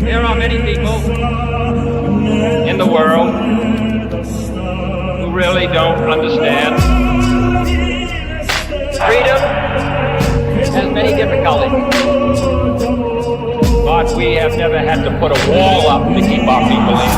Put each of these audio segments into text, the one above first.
There are many people in the world who really don't understand. Freedom has many difficulties, but we have never had to put a wall up to keep our people in.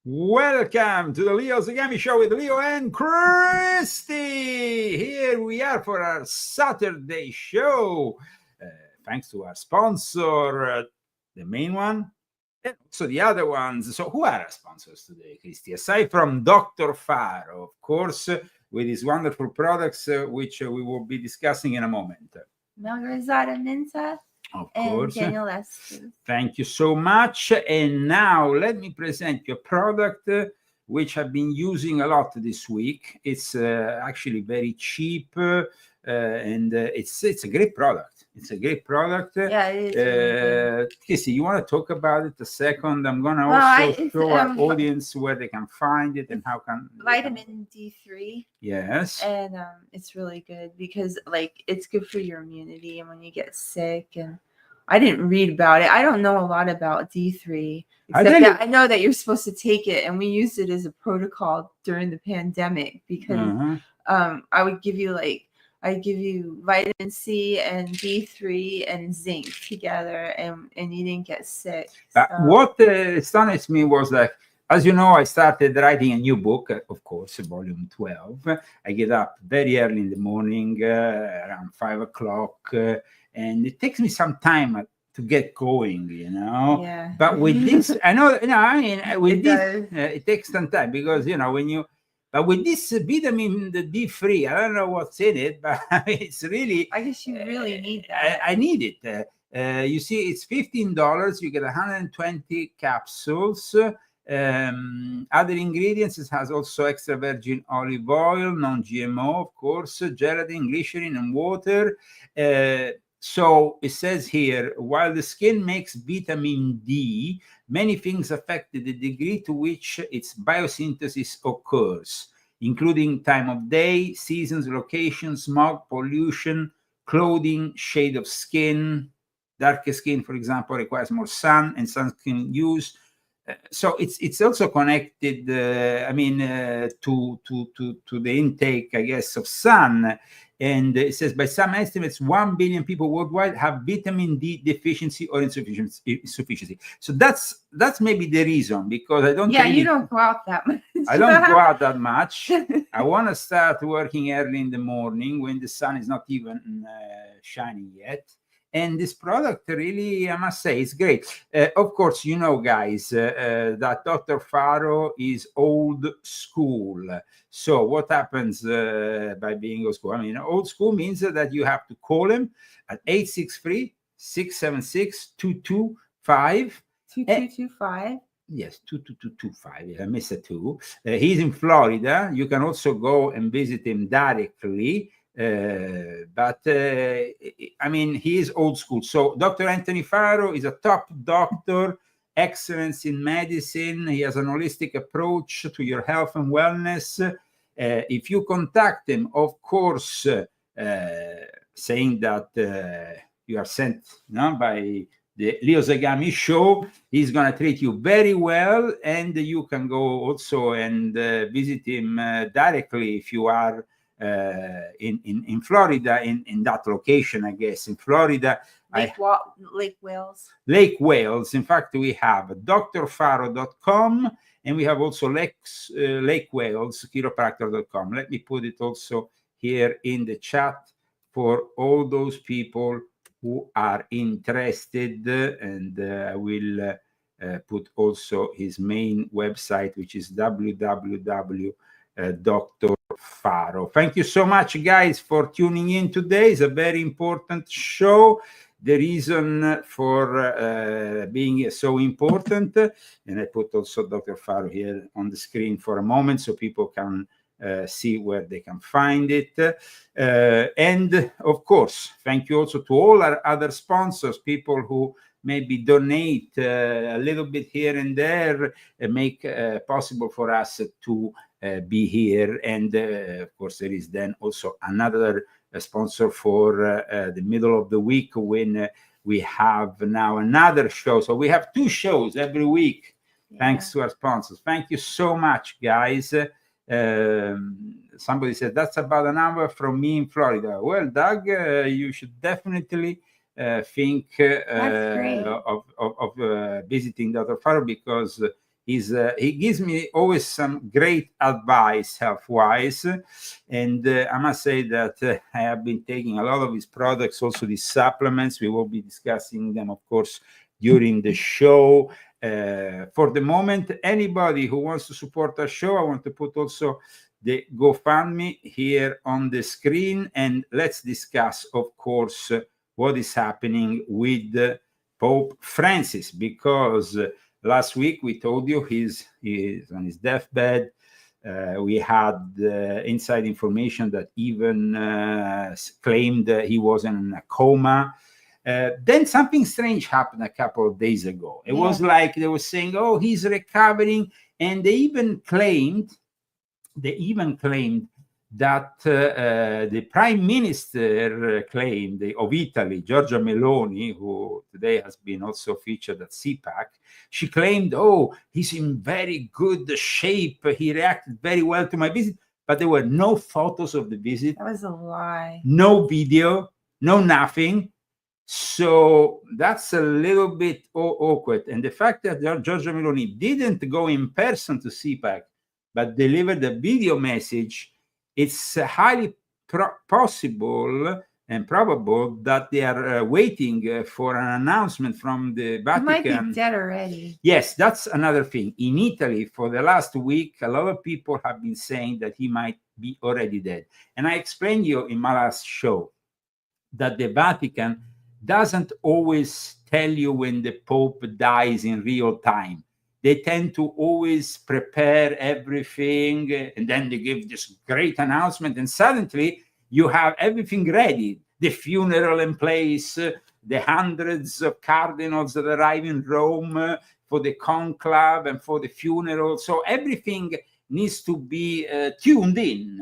Welcome to the Leo Zagami Show with Leo and Christy. Here we are for our Saturday show. Thanks to our sponsor, the main one, and also the other ones. So who are our sponsors today, Christy? Aside from Dr. Faro, of course, with his wonderful products, which we will be discussing in a moment. Melgarzada Minta. Of course. And Daniel Estes. Thank you so much. And now let me present you a product which I've been using a lot this week. It's actually very cheap and it's a great product. It's a great product. Yeah, it is. Kissy, you want to talk about it a second? I'm going to also show our audience where they can find it and how can... Vitamin D3. Yes. And it's really good because, like, it's good for your immunity and when you get sick. And I didn't read about it. I don't know a lot about D3. I know that you're supposed to take it, and we used it as a protocol during the pandemic because I would give you, I give you vitamin C and D3 and zinc together, and you didn't get sick. So. What astonished me was that, as you know, I started writing a new book, of course, volume 12. I get up very early in the morning, around 5 o'clock, and it takes me some time to get going, you know. Yeah. But with this, it takes some time because, you know, but with this vitamin D3, I don't know what's in it, but it's really... I guess you really need that. I need it. You see, it's $15. You get 120 capsules. Other ingredients, it has also extra virgin olive oil, non-GMO, of course, gelatin, glycerin, and water. So it says here, while the skin makes vitamin D, many things affect the degree to which its biosynthesis occurs, including time of day, seasons, location, smog, pollution, clothing, shade of skin. Darker skin, for example, requires more sun and sunscreen use. so it's also connected, to the intake, I guess, of sun. And it says, by some estimates, 1 billion people worldwide have vitamin D deficiency or insufficiency. So that's maybe the reason, because I don't. Yeah, you don't go out that much. I don't go out that much. I want to start working early in the morning when the sun is not even shining yet. And this product really, I must say, is great. Of course, you know, guys, that Dr. Faro is old school. So what happens by being old school? I mean, old school means that you have to call him at 863-676-2225. 2225. Yes, 22225. I missed a 2. He's in Florida. You can also go and visit him directly. But I mean, he is old school. So Dr. Anthony Faro is a top doctor, excellence in medicine. He has an holistic approach to your health and wellness. If you contact him, of course, saying that you are sent by the Leo Zagami show, he's going to treat you very well. And you can go also and visit him directly if you are in Florida, in that location, I guess, in Florida. Lake Wales. Lake Wales. In fact, we have drfaro.com, and we have also Lake Wales chiropractor.com. Let me put it also here in the chat for all those people who are interested, and I will put also his main website, which is www.drfaro. Thank you so much, guys, for tuning in today. It's a very important show. The reason for being so important, and I put also Dr. Faro here on the screen for a moment so people can see where they can find it. And of course, thank you also to all our other sponsors, people who maybe donate a little bit here and there and make possible for us to be here. And of course, there is then also another sponsor for the middle of the week when we have now another show. So we have 2 shows every week, thanks to our sponsors. Thank you so much, guys. Somebody said that's about an hour from me in Florida. Well, Doug, you should definitely think of visiting Dr. Faro, because he gives me always some great advice health-wise. And I must say that I have been taking a lot of his products, also these supplements. We will be discussing them, of course, during the show. For the moment, anybody who wants to support our show, I want to put also the GoFundMe here on the screen, and let's discuss, of course, what is happening with Pope Francis, because last week we told you he's on his deathbed. We had inside information that even claimed he was in a coma. Then something strange happened a couple of days ago. It was like they were saying, "Oh, he's recovering," and they even claimed that the Prime Minister of Italy, Giorgia Meloni, who today has been also featured at CPAC, she claimed, "Oh, he's in very good shape. He reacted very well to my visit," but there were no photos of the visit. That was a lie. No video, no nothing. So that's a little bit awkward. And the fact that Giorgia Meloni didn't go in person to CPAC, but delivered a video message, it's highly possible and probable that they are waiting for an announcement from the Vatican. He might be dead already. Yes, that's another thing. In Italy, for the last week, a lot of people have been saying that he might be already dead. And I explained you in my last show that the Vatican doesn't always tell you when the Pope dies in real time. They tend to always prepare everything, and then they give this great announcement, and suddenly you have everything ready. The funeral in place, the hundreds of cardinals that arrive in Rome for the conclave and for the funeral. So everything needs to be tuned in.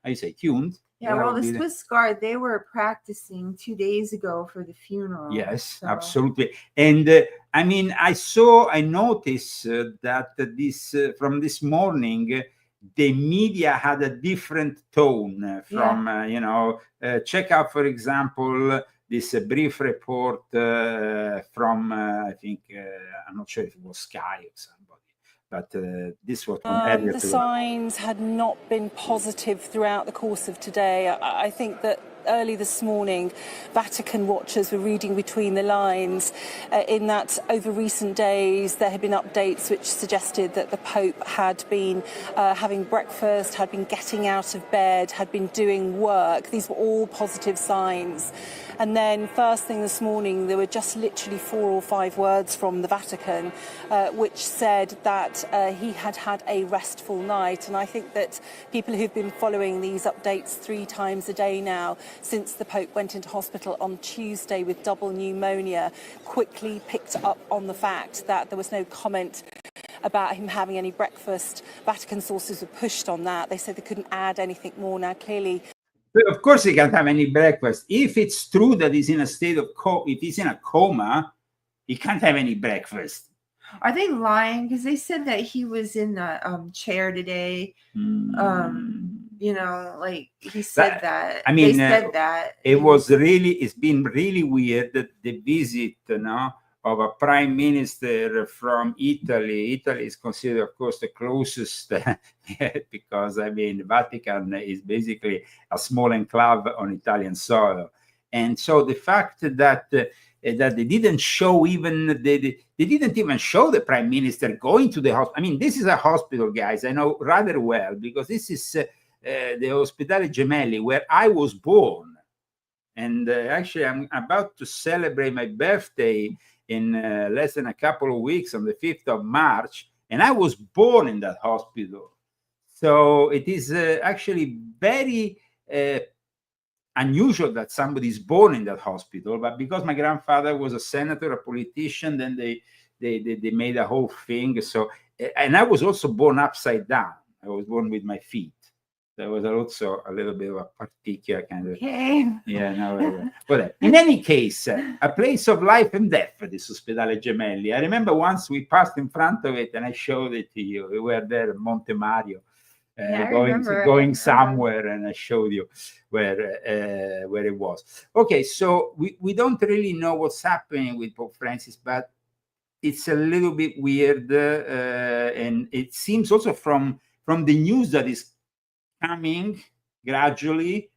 I say tuned. Yeah, well, the Swiss Guard, they were practicing 2 days ago for the funeral. Yes, so. Absolutely. And I mean, I noticed that this from this morning, the media had a different tone from, check out, for example, this brief report from, I think, I'm not sure if it was Sky or somebody, but this was from the signs had not been positive throughout the course of today. I think that early this morning, Vatican watchers were reading between the lines in that over recent days there had been updates which suggested that the Pope had been having breakfast, had been getting out of bed, had been doing work. These were all positive signs. And then first thing this morning, there were just literally 4 or 5 words from the Vatican which said that he had had a restful night. And I think that people who've been following these updates 3 times a day now, since the Pope went into hospital on Tuesday with double pneumonia, quickly picked up on the fact that there was no comment about him having any breakfast. Vatican sources were pushed on that. They said they couldn't add anything more. Now, clearly, of course he can't have any breakfast. If it's true that he's in a state of if he's in a coma, he can't have any breakfast. Are they lying? Because they said that he was in the chair today. Like he said that. I mean, they said that it's been really weird that the visit, of a prime minister from Italy. Italy is considered, of course, the closest because, I mean, Vatican is basically a small enclave on Italian soil. And so the fact that they didn't show they didn't even show the prime minister going to the hospital. I mean, this is a hospital, guys. I know rather well because this is the Ospedale Gemelli where I was born. And actually, I'm about to celebrate my birthday in less than a couple of weeks on the 5th of March. And I was born in that hospital. So it is actually very unusual that somebody is born in that hospital. But because my grandfather was a senator, a politician, then they made a whole thing. So, and I was also born upside down. I was born with my feet. There was also a little bit of a particular kind of, whatever. In any case, a place of life and death, this Ospedale Gemelli. I remember once we passed in front of it and I showed it to you. We were there at Monte Mario, going somewhere, and I showed you where it was. Okay, so we don't really know what's happening with Pope Francis, but it's a little bit weird, and it seems also from the news that is coming gradually,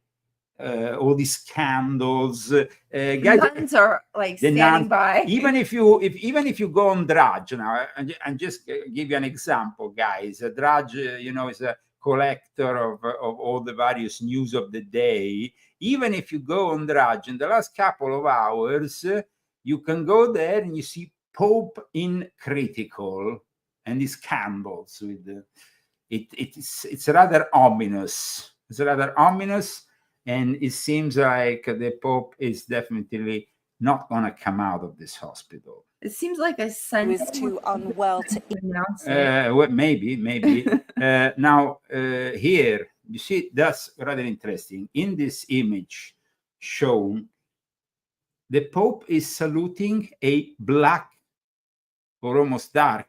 all these scandals, guys. Nuns are like standing by. Even if you go on Drudge now, and just give you an example, guys. Drudge, is a collector of all the various news of the day. Even if you go on Drudge in the last couple of hours, you can go there and you see Pope in critical and these scandals with the. It's rather ominous. It's rather ominous, and it seems like the Pope is definitely not going to come out of this hospital. It seems like a son is too unwell to announce it. Well, maybe. Now, here you see that's rather interesting. In this image shown, the Pope is saluting a black or almost dark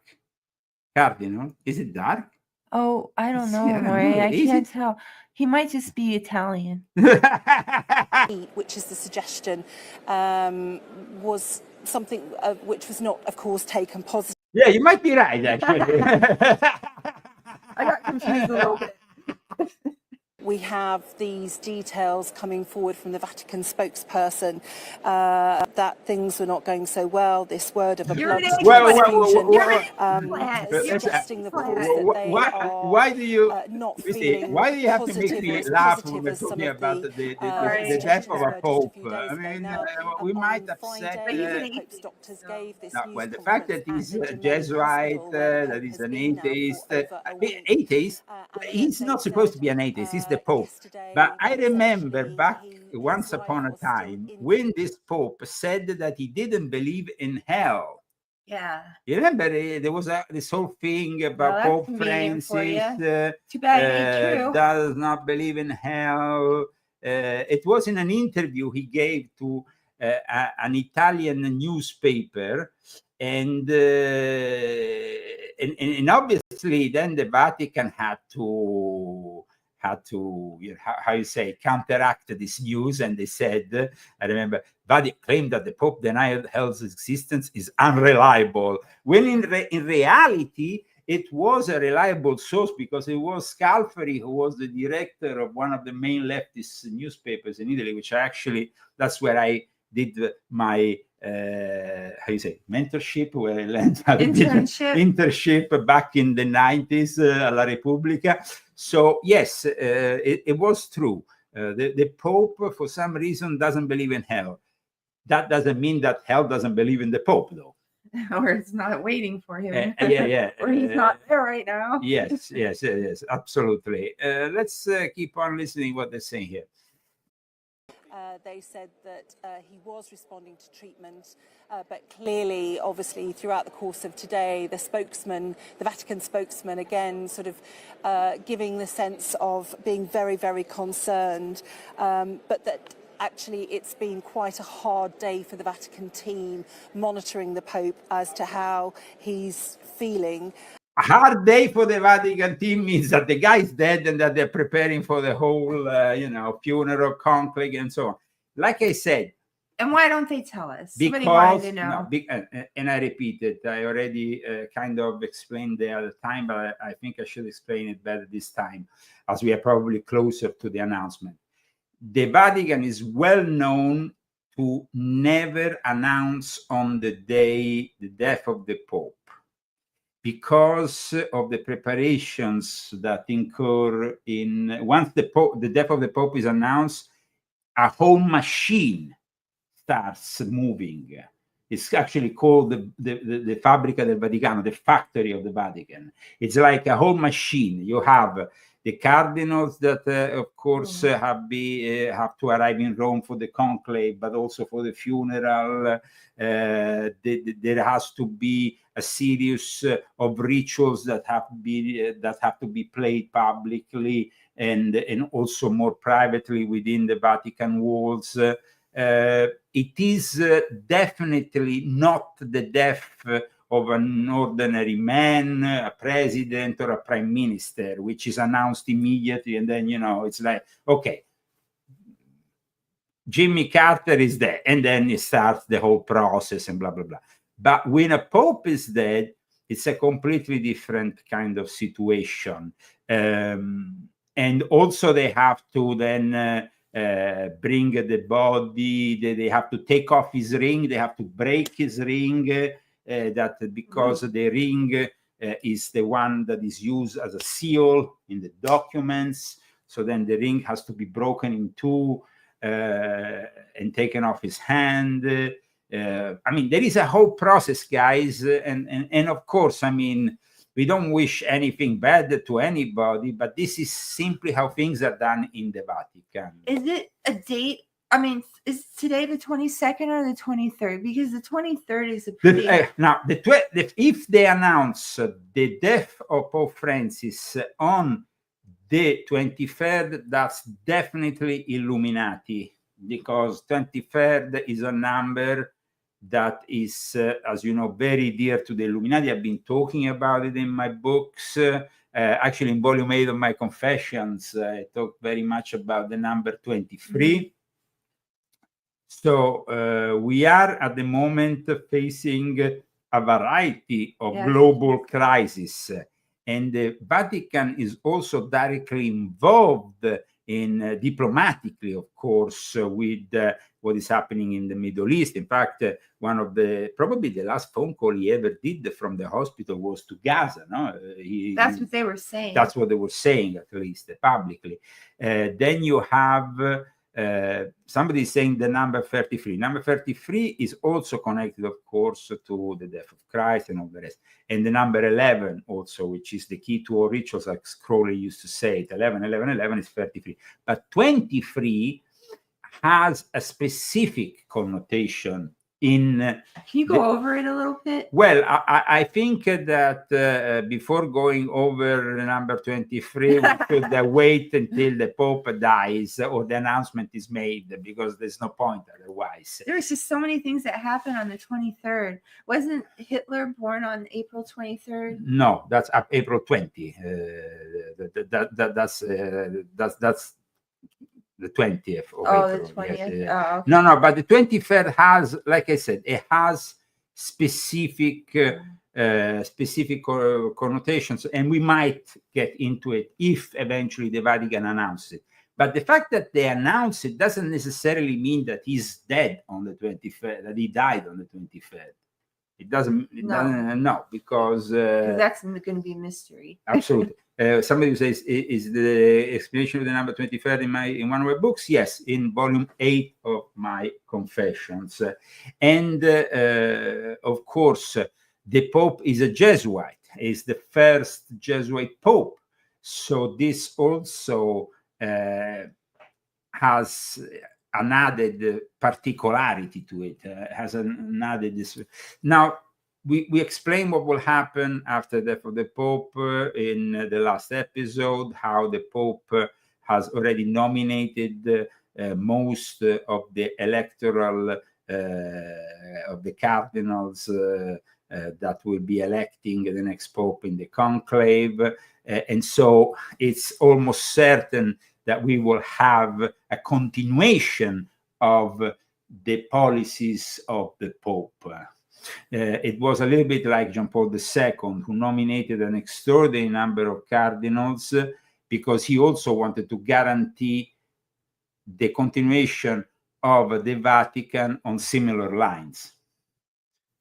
cardinal. Is it dark? Oh, I don't know, Maury. I can't tell. He might just be Italian. Which is the suggestion, was something which was not, of course, taken positive. Yeah, you might be right, actually. I got confused a little bit. We have these details coming forward from the Vatican spokesperson that things were not going so well. This word of a blood suggesting the course that they why do you not feeling why do you have to make me laugh when we're as some talking of about the death of a pope? I mean, we might have said well, the fact that he's a Jesuit, that he's an atheist, he's not supposed to be an atheist. He's the Pope. But I remember back once upon a time when this Pope said that he didn't believe in hell. Yeah. You remember there was this whole thing about Pope Francis Too bad true. Does not believe in hell. It was in an interview he gave to an Italian newspaper, and obviously then the Vatican had to how you say, counteract this news, and they said, I remember, Vatican claimed that the Pope denied hell's existence is unreliable, when in reality it was a reliable source, because it was Scalfari, who was the director of one of the main leftist newspapers in Italy, which that's where I did my how you say, mentorship, where I learned how to internship back in the 90s at La Repubblica. So yes, it was true. The Pope, for some reason, doesn't believe in hell. That doesn't mean that hell doesn't believe in the Pope, though. Or it's not waiting for him. Yeah. Or he's not there right now. Yes, absolutely. Let's keep on listening what they're saying here. They said that he was responding to treatment, but clearly, obviously, throughout the course of today, the Vatican spokesman, again, sort of giving the sense of being very, very concerned, but that actually it's been quite a hard day for the Vatican team monitoring the Pope as to how he's feeling. A hard day for the Vatican team means that the guy is dead and that they're preparing for the whole, funeral, conclave, and so on. Like I said. And why don't they tell us? Because, somebody wanted to know. And I repeat it, I already kind of explained the other time, but I think I should explain it better this time, as we are probably closer to the announcement. The Vatican is well known to never announce on the day the death of the Pope, because of the preparations that incur once the death of the Pope is announced, a whole machine starts moving. It's actually called the Fabbrica del Vaticano, the factory of the Vatican. It's like a whole machine. You have the cardinals that, of course, have to arrive in Rome for the conclave, but also for the funeral. There has to be a series of rituals that have to be played publicly and also more privately within the Vatican walls. It is definitely not the death of an ordinary man, a president, or a prime minister, which is announced immediately, and then it's like, okay, Jimmy Carter is dead, and then it starts the whole process and blah blah blah. But when a pope is dead, it's a completely different kind of situation, and also they have to then bring the body. They have to take off his ring. They have to break his ring. Because the ring is the one that is used as a seal in the documents. So then the ring has to be broken in two and taken off his hand. There is a whole process, guys, and of course, we don't wish anything bad to anybody, but this is simply how things are done in the Vatican. Is it a date? Is today the 22nd or the 23rd? Because the 23rd is a pretty... if they announce the death of Pope Francis on the 23rd, that's definitely Illuminati, because 23rd is a number that is, as you know, very dear to the Illuminati. I've been talking about it in my books. Actually, in volume 8 of my Confessions, I talk very much about the number 23. So we are at the moment facing a variety of global crises, and the Vatican is also directly involved in diplomatically, of course, with what is happening in the Middle East. In fact, one of probably the last phone call he ever did from the hospital was to Gaza. That's what they were saying. That's what they were saying, at least publicly. Then you have somebody saying the number 33. Number 33 is also connected, of course, to the death of Christ and all the rest. And the number 11 also, which is the key to all rituals, like Crowley used to say it. 11, 11, 11 is 33. But 23 has a specific connotation Can you go over it a little bit? Well, I think that before going over number 23, we should wait until the Pope dies or the announcement is made, because there's no point otherwise. There's just so many things that happened on the 23rd. Wasn't Hitler born on April 23rd? No, that's April 20. That's the 20th of April. The 20th. Yes. Oh, okay. No, but the 23rd has, like I said, it has specific connotations, and we might get into it if eventually the Vatican announces it. But the fact that they announce it doesn't necessarily mean that he's dead on the 23rd, that he died on the 23rd. It doesn't, no, because that's going to be mystery. Absolutely. Somebody says, is the explanation of the number 23rd in one of my books? Yes, in volume 8 of my Confessions. And of course, the Pope is a Jesuit, is the first Jesuit Pope. So this also has an added particularity to it, has an added this. Now, we explained what will happen after the death of the Pope in the last episode, how the Pope has already nominated most of the electoral of the cardinals that will be electing the next Pope in the conclave. And so it's almost certain that we will have a continuation of the policies of the Pope. It was a little bit like John Paul II, who nominated an extraordinary number of cardinals because he also wanted to guarantee the continuation of the Vatican on similar lines.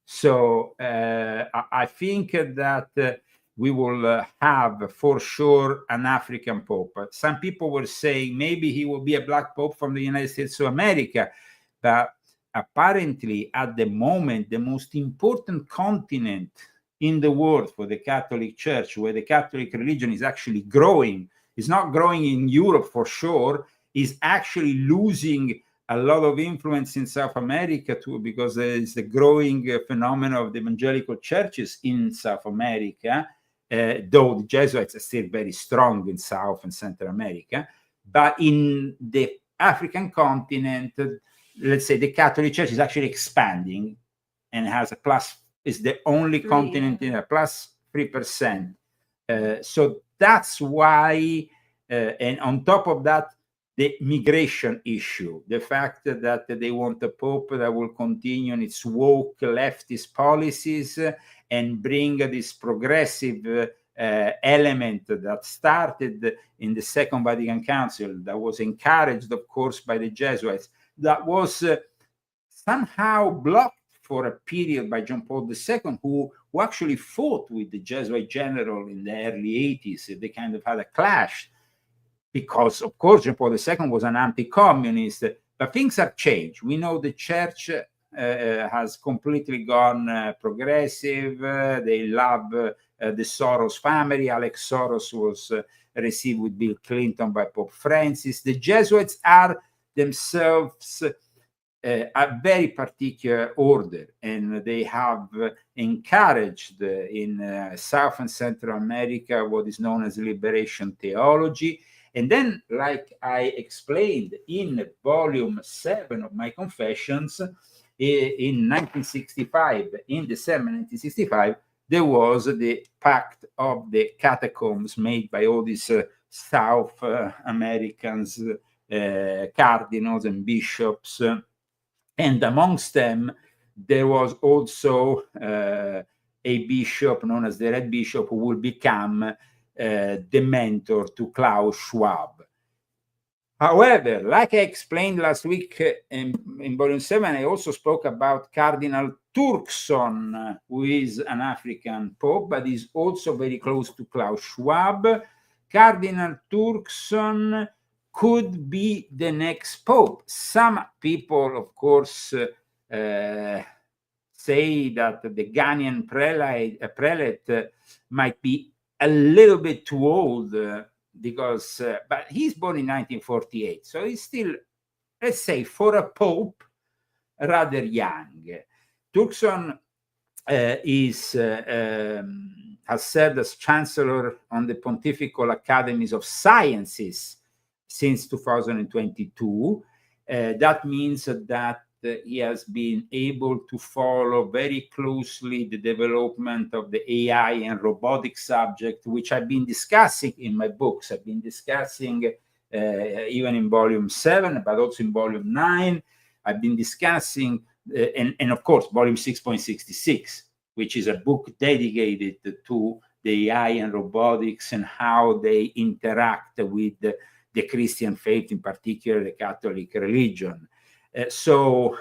So I think that we will have for sure an African Pope. Some people were saying maybe he will be a black Pope from the United States of America, but apparently at the moment, the most important continent in the world for the Catholic Church, where the Catholic religion is actually growing, is not growing in Europe for sure, is actually losing a lot of influence in South America too, because there is the growing phenomenon of the evangelical churches in South America, though the Jesuits are still very strong in South and Central America. But in the African continent, let's say the Catholic Church is actually expanding and has a plus, is the only continent in a plus 3%. So that's why, and on top of that, the migration issue, the fact that they want a Pope that will continue in its woke leftist policies and bring this progressive element that started in the Second Vatican Council, that was encouraged, of course, by the Jesuits, that was somehow blocked for a period by John Paul II, who actually fought with the Jesuit general in the early 80s. They kind of had a clash because, of course, John Paul II was an anti-communist, but things have changed. We know the church has completely gone progressive. They love the Soros family. Alex Soros was received with Bill Clinton by Pope Francis. The Jesuits are themselves a very particular order, and they have encouraged in South and Central America what is known as liberation theology. And then, like I explained in volume 7 of my Confessions, in 1965, in December 1965, there was the pact of the catacombs made by all these South Americans, cardinals and bishops, and amongst them there was also a bishop known as the Red Bishop, who will become the mentor to Klaus Schwab. However, like I explained last week in volume 7, I also spoke about Cardinal Turkson, who is an African Pope, but is also very close to Klaus Schwab. Cardinal Turkson could be the next Pope. Some people, of course, say that the Ghanaian prelate might be a little bit too old because, but he's born in 1948. So he's still, let's say, for a Pope, rather young. Turkson has served as Chancellor on the Pontifical Academies of Sciences since 2022. That means that he has been able to follow very closely the development of the AI and robotics subject, which I've been discussing in my books. I've been discussing even in volume 7, but also in volume 9. I've been discussing, and of course, volume 6.66, which is a book dedicated to the AI and robotics and how they interact with the Christian faith, in particular the Catholic religion. So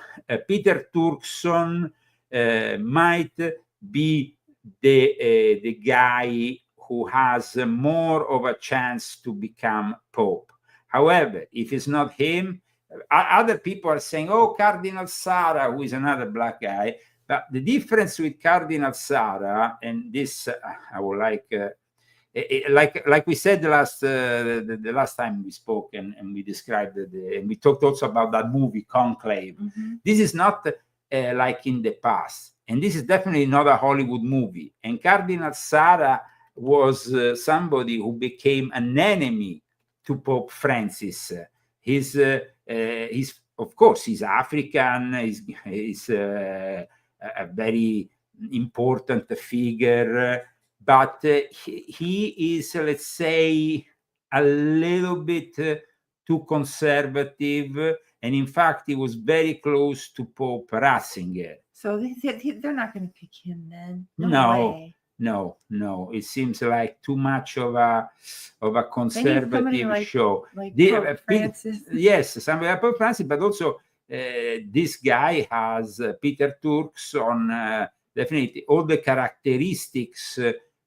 Peter Turkson might be the guy who has more of a chance to become Pope. However, if it's not him, other people are saying, oh, Cardinal Sarah, who is another black guy. But the difference with Cardinal Sarah, and this I would like we said the last time we spoke and we described it, and we talked also about that movie Conclave. This is not like in the past, and this is definitely not a Hollywood movie. And Cardinal Sarah was somebody who became an enemy to Pope Francis. He's of course he's African. He's a very important figure. But he is, let's say, a little bit too conservative. And in fact, he was very close to Pope Ratzinger. So they're not going to pick him then? No. It seems like too much of a conservative show. Like Pope Francis. Yes, somebody like Pope Francis, but also this guy has Peter Turkson, definitely all the characteristics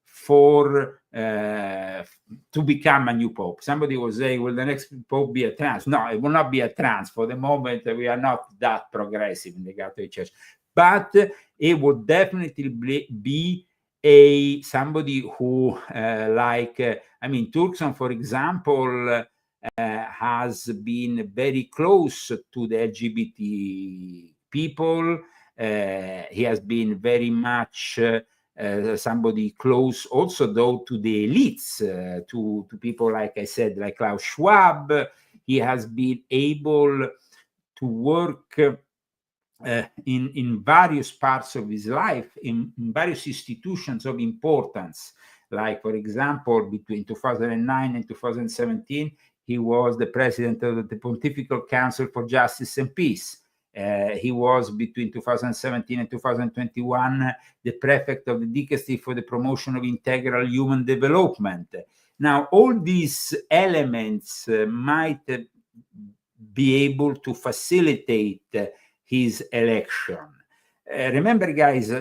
for to become a new pope. Somebody will say, will the next pope be a trans? No, it will not be a trans. For the moment, we are not that progressive in the Catholic Church. But it would definitely be somebody who, Turkson, for example, has been very close to the LGBT people. He has been very much somebody close also, though, to the elites, to people, like I said, like Klaus Schwab. He has been able to work in various parts of his life, in various institutions of importance. Like, for example, between 2009 and 2017, he was the president of the Pontifical Council for Justice and Peace. He was, between 2017 and 2021, the prefect of the Dicastery for the Promotion of Integral Human Development. Now, all these elements might be able to facilitate his election. Remember, guys,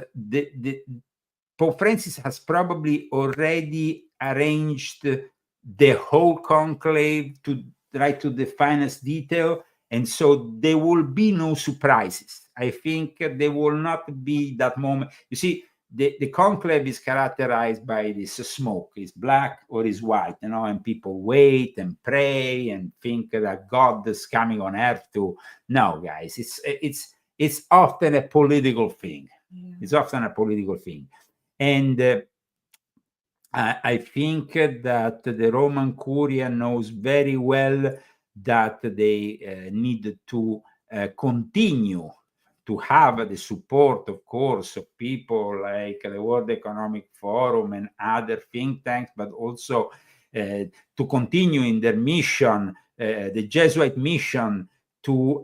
Pope Francis has probably already arranged the whole conclave to right to the finest detail. And so there will be no surprises. I think there will not be that moment. You see, the conclave is characterized by this smoke. It's black or it's white, and people wait and pray and think that God is coming on earth to. No, guys, it's often a political thing. Yeah. It's often a political thing. And I think that the Roman Curia knows very well that they need to continue to have the support, of course, of people like the World Economic Forum and other think tanks, but also to continue in their mission, the Jesuit mission, to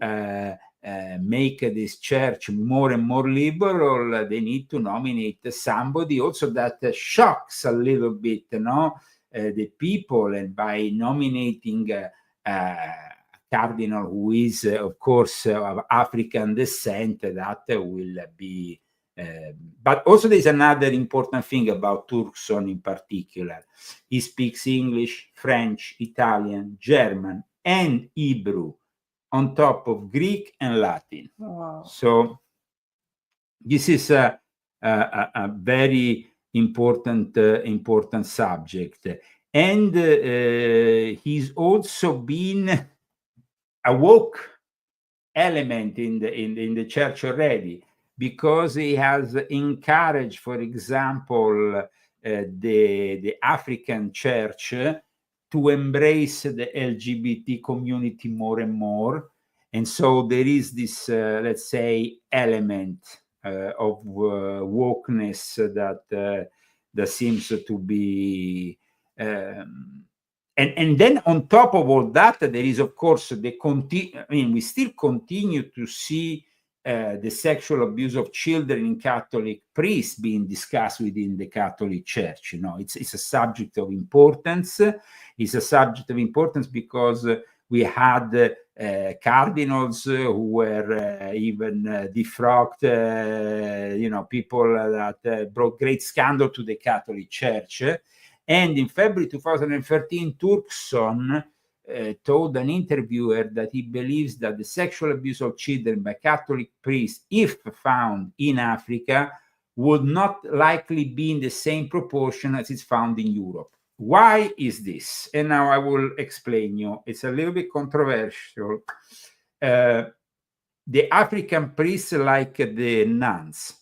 make this church more and more liberal. They need to nominate somebody also that shocks a little bit, the people, and by nominating cardinal who is, of course, of African descent, that will be. But also there's another important thing about Turkson in particular. He speaks English, French, Italian, German, and Hebrew, on top of Greek and Latin. Wow. So this is a very important subject. And he's also been awoke element in the church already, because he has encouraged, for example, the African church to embrace the LGBT community more and more. And so there is this, let's say, element of wokeness that seems to be... And then on top of all that, there is, of course, we still continue to see the sexual abuse of children in Catholic priests being discussed within the Catholic Church. You know, it's a subject of importance. It's a subject of importance because we had cardinals who were even defrocked, people that brought great scandal to the Catholic Church. And in February 2013, Turkson told an interviewer that he believes that the sexual abuse of children by Catholic priests, if found in Africa, would not likely be in the same proportion as is found in Europe. Why is this? And now I will explain you. It's a little bit controversial. The African priests, like the nuns,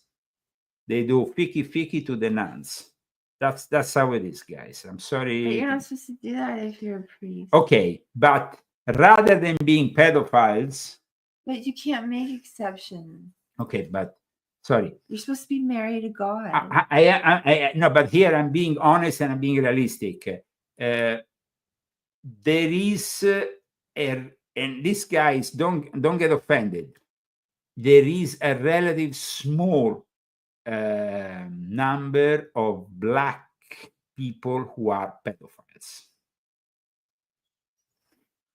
they do fiki to the nuns. That's how it is, guys. I'm sorry. But you're not supposed to do that if you're a priest. Okay, but rather than being pedophiles... But you can't make exceptions. Okay, but sorry. You're supposed to be married to God. No, but here I'm being honest and I'm being realistic. There is, and these guys, don't get offended. There is a relative small number of Black people who are pedophiles.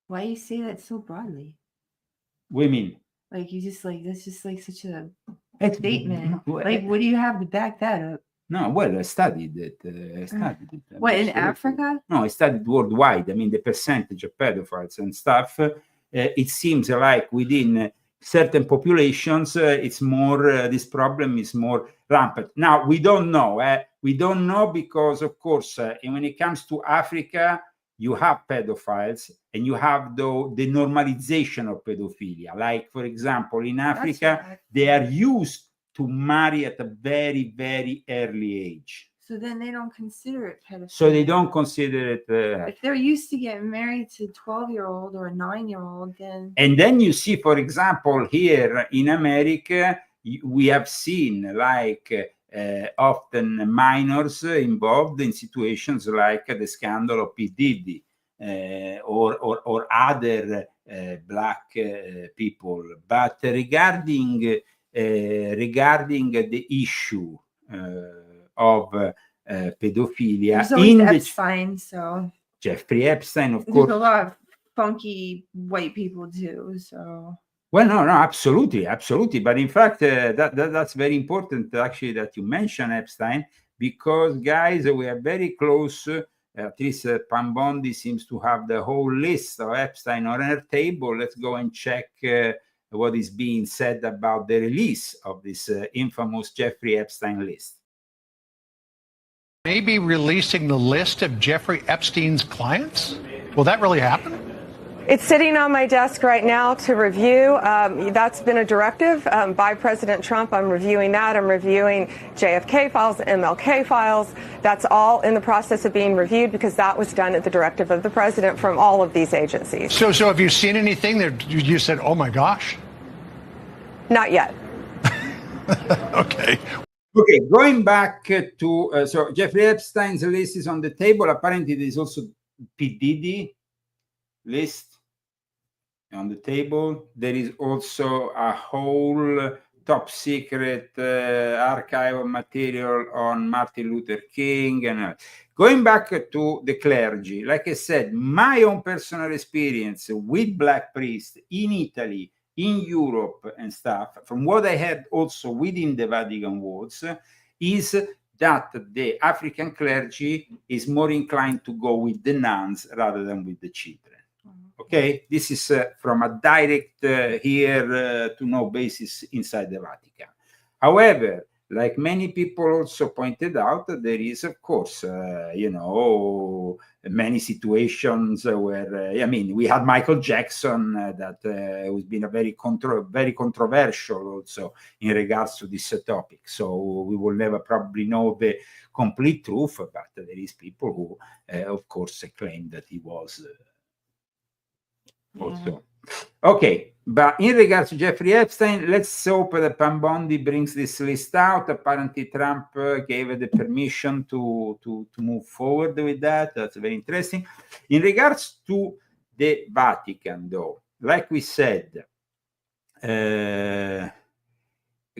Why you say that so broadly? Women. Like you just like that's just like such a It's, statement. Like what do you have to back that up? No, well, I studied it. What, in Africa? No, I studied worldwide. I mean, the percentage of pedophiles and stuff. It seems like within certain populations, it's more, this problem is more rampant. Now, we don't know. We don't know because, of course, when it comes to Africa, you have pedophiles and you have the normalization of pedophilia. Like, for example, in Africa, they are used to marry at a very, very early age. So then they don't consider it pedophilia. So they don't consider it... if they're used to getting married to a 12-year-old or a 9-year-old, then... And then you see, for example, here in America, we have seen like often minors involved in situations like the scandal of P. Diddy or other Black people. But regarding the issue of pedophilia, there's always Epstein, so Jeffrey Epstein, of there's course. A lot of funky white people too. So well, no, absolutely. But in fact, that's very important actually that you mention Epstein, because guys, we are very close. At least Pam Bondi seems to have the whole list of Epstein on her table. Let's go and check what is being said about the release of this infamous Jeffrey Epstein list. Maybe releasing the list of Jeffrey Epstein's clients? Will that really happen? It's sitting on my desk right now to review. That's been a directive by President Trump. I'm reviewing that. I'm reviewing JFK files, MLK files. That's all in the process of being reviewed because that was done at the directive of the president from all of these agencies. So have you seen anything that you said, oh my gosh? Not yet. Okay. Okay, going back to, so Jeffrey Epstein's list is on the table. Apparently there is also P. Diddy list on the table. There is also a whole top secret archive of material on Martin Luther King. And going back to the clergy, like I said, my own personal experience with Black priests in Italy, in Europe and stuff, from what I heard also within the Vatican walls, is that the African clergy is more inclined to go with the nuns rather than with the children. Okay, this is from a direct here to no basis inside the Vatican. However, like many people also pointed out, there is, of course, many situations where, I mean, we had Michael Jackson that has been a very controversial also in regards to this topic. So we will never probably know the complete truth, but there is people who, of course, claim that he was also. Okay, but in regards to Jeffrey Epstein, let's hope that Pam Bondi brings this list out. Apparently, Trump gave the permission to move forward with that. That's very interesting. In regards to the Vatican, though, like we said,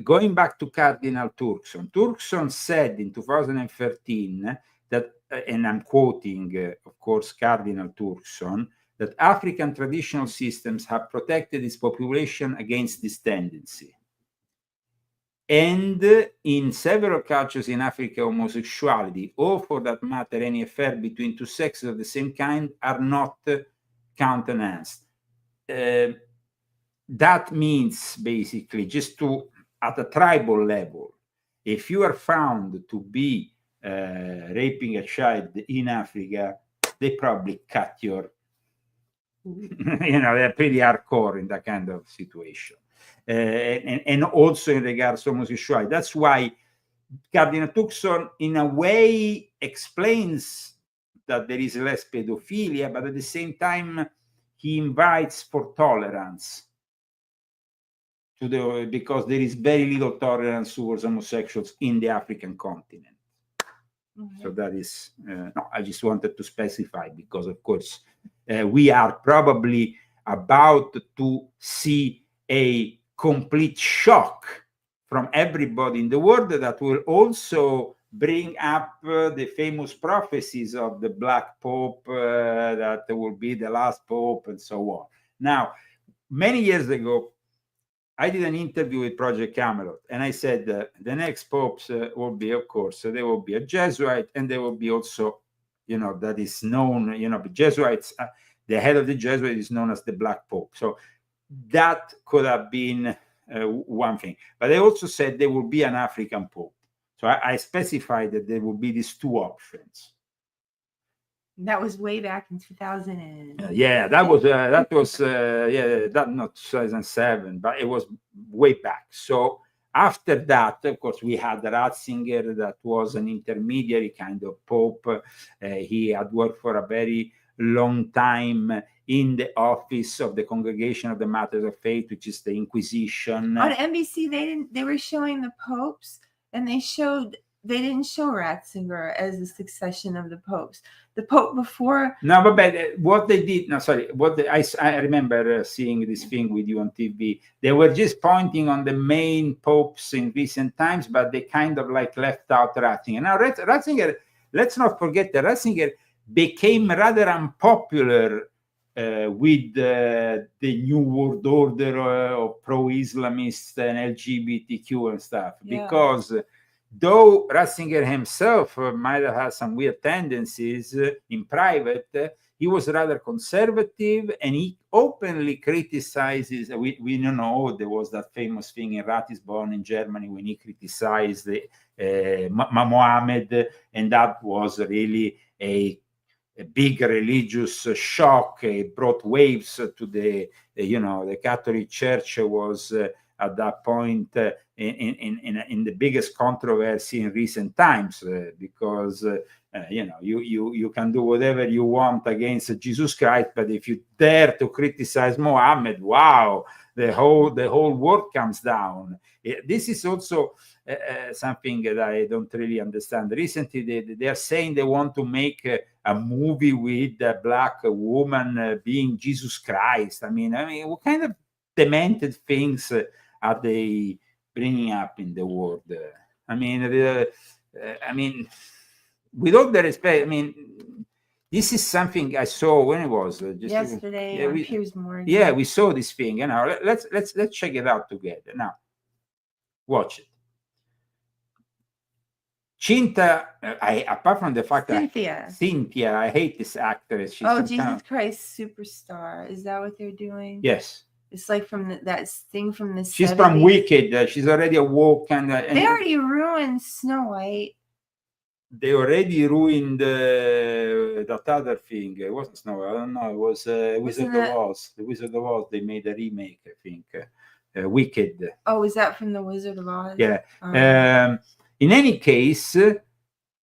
going back to Cardinal Turkson said in 2013 that, and I'm quoting, of course, Cardinal Turkson, that African traditional systems have protected its population against this tendency. And in several cultures in Africa, homosexuality, or for that matter, any affair between two sexes of the same kind, are not countenanced. That means basically just at a tribal level, if you are found to be raping a child in Africa, they probably cut your they're pretty hardcore in that kind of situation. And also in regards to homosexuality. That's why Cardinal Turkson, in a way, explains that there is less pedophilia, but at the same time, he invites for tolerance because there is very little tolerance towards homosexuals in the African continent. So that is, I just wanted to specify because, of course, we are probably about to see a complete shock from everybody in the world that will also bring up the famous prophecies of the Black Pope, that will be the last Pope, and so on. Now, many years ago, I did an interview with Project Camelot, and I said the next popes will be, of course, there will be a Jesuit, and there will be also, that is known, the Jesuits, the head of the Jesuit is known as the Black Pope. So that could have been one thing. But I also said there will be an African Pope. So I specified that there will be these two options. That was way back in 2000. That was not 2007, but it was way back. So after that, of course, we had Ratzinger, that was an intermediary kind of pope. He had worked for a very long time in the office of the Congregation of the Matters of Faith, which is the Inquisition. On NBC, they were showing the popes, and they didn't show Ratzinger as the succession of the popes. The pope before. No, but what they did. No, sorry. I remember seeing this thing with you on TV. They were just pointing on the main popes in recent times, but they kind of like left out Ratzinger. Now, Ratzinger. Let's not forget that Ratzinger became rather unpopular with the New World Order of pro-Islamists and LGBTQ and stuff, because though Ratzinger himself might have had some weird tendencies in private, he was rather conservative, and he openly criticizes. We don't know, there was that famous thing in Ratisbon in Germany when he criticized Mohammed, and that was really a big religious shock. It brought waves to the Catholic Church was at that point in the biggest controversy in recent times, because you can do whatever you want against Jesus Christ, but if you dare to criticize Mohammed, wow, the whole world comes down. This is also something that I don't really understand. Recently, they are saying they want to make a movie with a black woman being Jesus Christ. I mean, what kind of demented things are they bringing up in the world? I mean, with all the respect, this is something I saw when it was just yesterday on Piers Morgan. Yeah, we saw this thing. Let's check it out together. Now, watch it. Cinta, apart from the fact Cynthia, I hate this actress. Jesus Christ Superstar. Is that what they're doing? Yes. It's like from that thing from the She's 70s. from Wicked. She's already awoke, and They already ruined Snow White. they already ruined that other thing. It wasn't Snow White. I don't know. It was Wizard of Oz. The Wizard of Oz. They made a remake, I think. Wicked. Oh, is that from the Wizard of Oz? Yeah. In any case,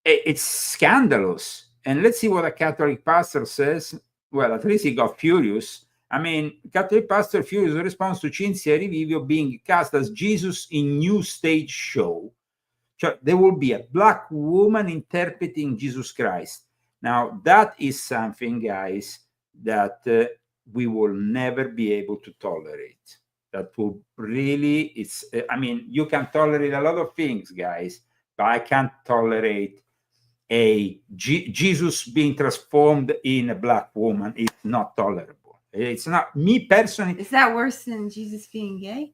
it's scandalous. And let's see what a Catholic pastor says. Well, at least he got furious. I mean, Catholic pastor furious in response to Cinzia Rivivio being cast as Jesus in new stage show. So there will be a black woman interpreting Jesus Christ. Now, that is something, guys, that we will never be able to tolerate. That will really, I mean, you can tolerate a lot of things, guys, but I can't tolerate Jesus being transformed in a black woman. It's not tolerable. It's not, me personally. Is that worse than Jesus being gay?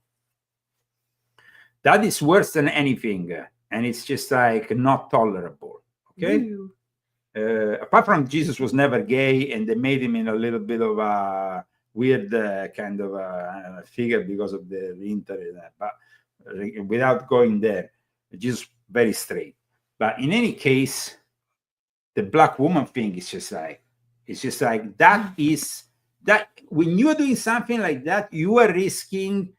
That is worse than anything. And it's just like not tolerable. Okay. Apart from Jesus was never gay, and they made him in a little bit of a weird kind of figure because of the internet. But without going there, Jesus very straight. But in any case, the black woman thing is just like, it's just like that is that when you are doing something like that, you are risking.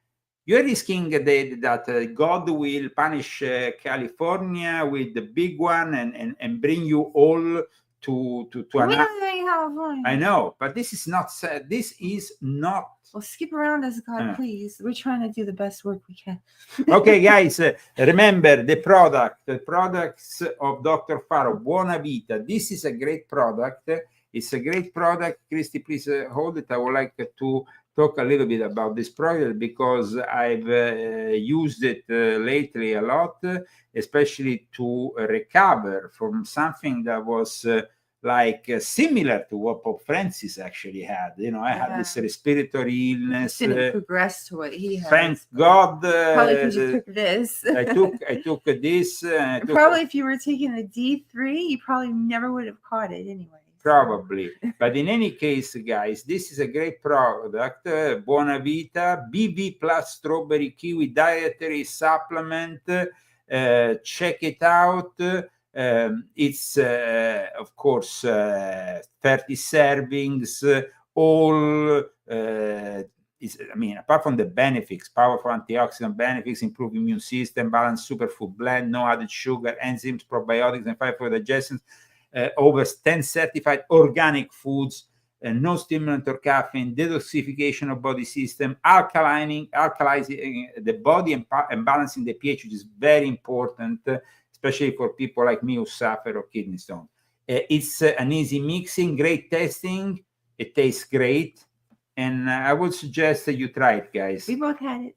You're risking that God will punish California with the big one and bring you all to another. California. I know, but this is not. This is not. Well, skip around us, God, please. We're trying to do the best work we can. Okay, guys, remember the products of Dr. Faro, Buona Vita. This is a great product. It's a great product. Christy, please hold it. I would like to talk a little bit about this product because I've used it lately a lot, especially to recover from something that was similar to what Pope Francis actually had. You know, I had this respiratory illness. Didn't progress to what he had. Thank God. Probably because you took this. I took this. Probably if you were taking the D3, you probably never would have caught it anyway. Probably. But in any case, guys, this is a great product. Buona Vita, BV plus strawberry kiwi dietary supplement. Check it out. It's, of course, 30 servings, all, I mean, apart from the benefits, powerful antioxidant benefits, improve immune system, balanced superfood blend, no added sugar, enzymes, probiotics, and fiber for digestion. Over 10 certified organic foods, no stimulant or caffeine, detoxification of body system, alkalizing the body and balancing the pH, which is very important, especially for people like me who suffer of kidney stones. It's an easy mixing, great tasting. It tastes great. And I would suggest that you try it, guys. We both had it.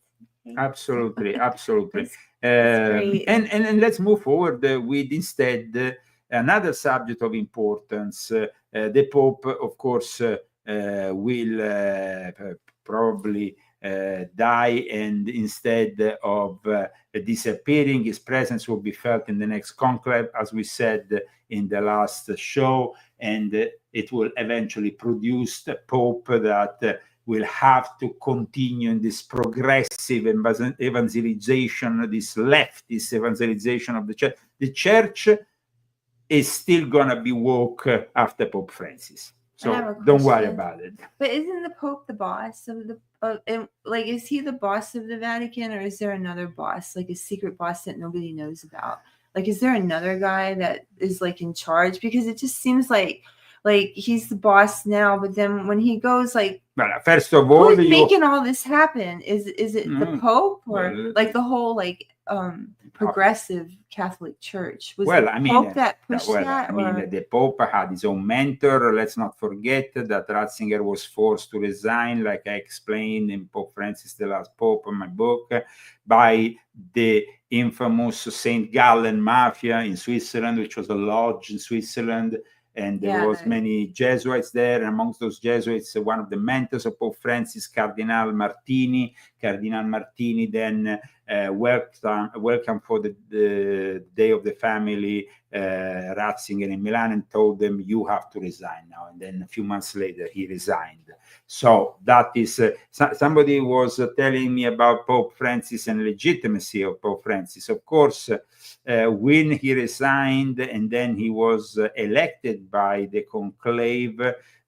Absolutely, absolutely. That's and let's move forward with instead another subject of importance. The Pope, of course, will probably die, and instead of disappearing, his presence will be felt in the next conclave, as we said in the last show, and it will eventually produce the Pope that will have to continue in this progressive evangelization, this leftist evangelization of the church. The church is still going to be woke after Pope Francis. So don't worry about it. But isn't the Pope the boss of the, is he the boss of the Vatican, or is there another boss, like a secret boss that nobody knows about? Like, is there another guy that is in charge? Because it just seems like he's the boss now, but then when he goes well, first of all, who's making all this happen? Is it the Pope, or the whole progressive Catholic Church? Was the Pope that pushed that? I mean, the Pope had his own mentor. Let's not forget that Ratzinger was forced to resign, like I explained in Pope Francis, the Last Pope, in my book, by the infamous St. Gallen Mafia in Switzerland, which was a lodge in Switzerland. And there was many Jesuits there. And amongst those Jesuits, one of the mentors of Pope Francis, Cardinal Martini, Cardinal Martini then welcome for the Day of the Family Ratzinger in Milan and told them, you have to resign now. And then a few months later, he resigned. So that is, somebody was telling me about Pope Francis and legitimacy of Pope Francis. Of course, when he resigned and then he was elected by the conclave,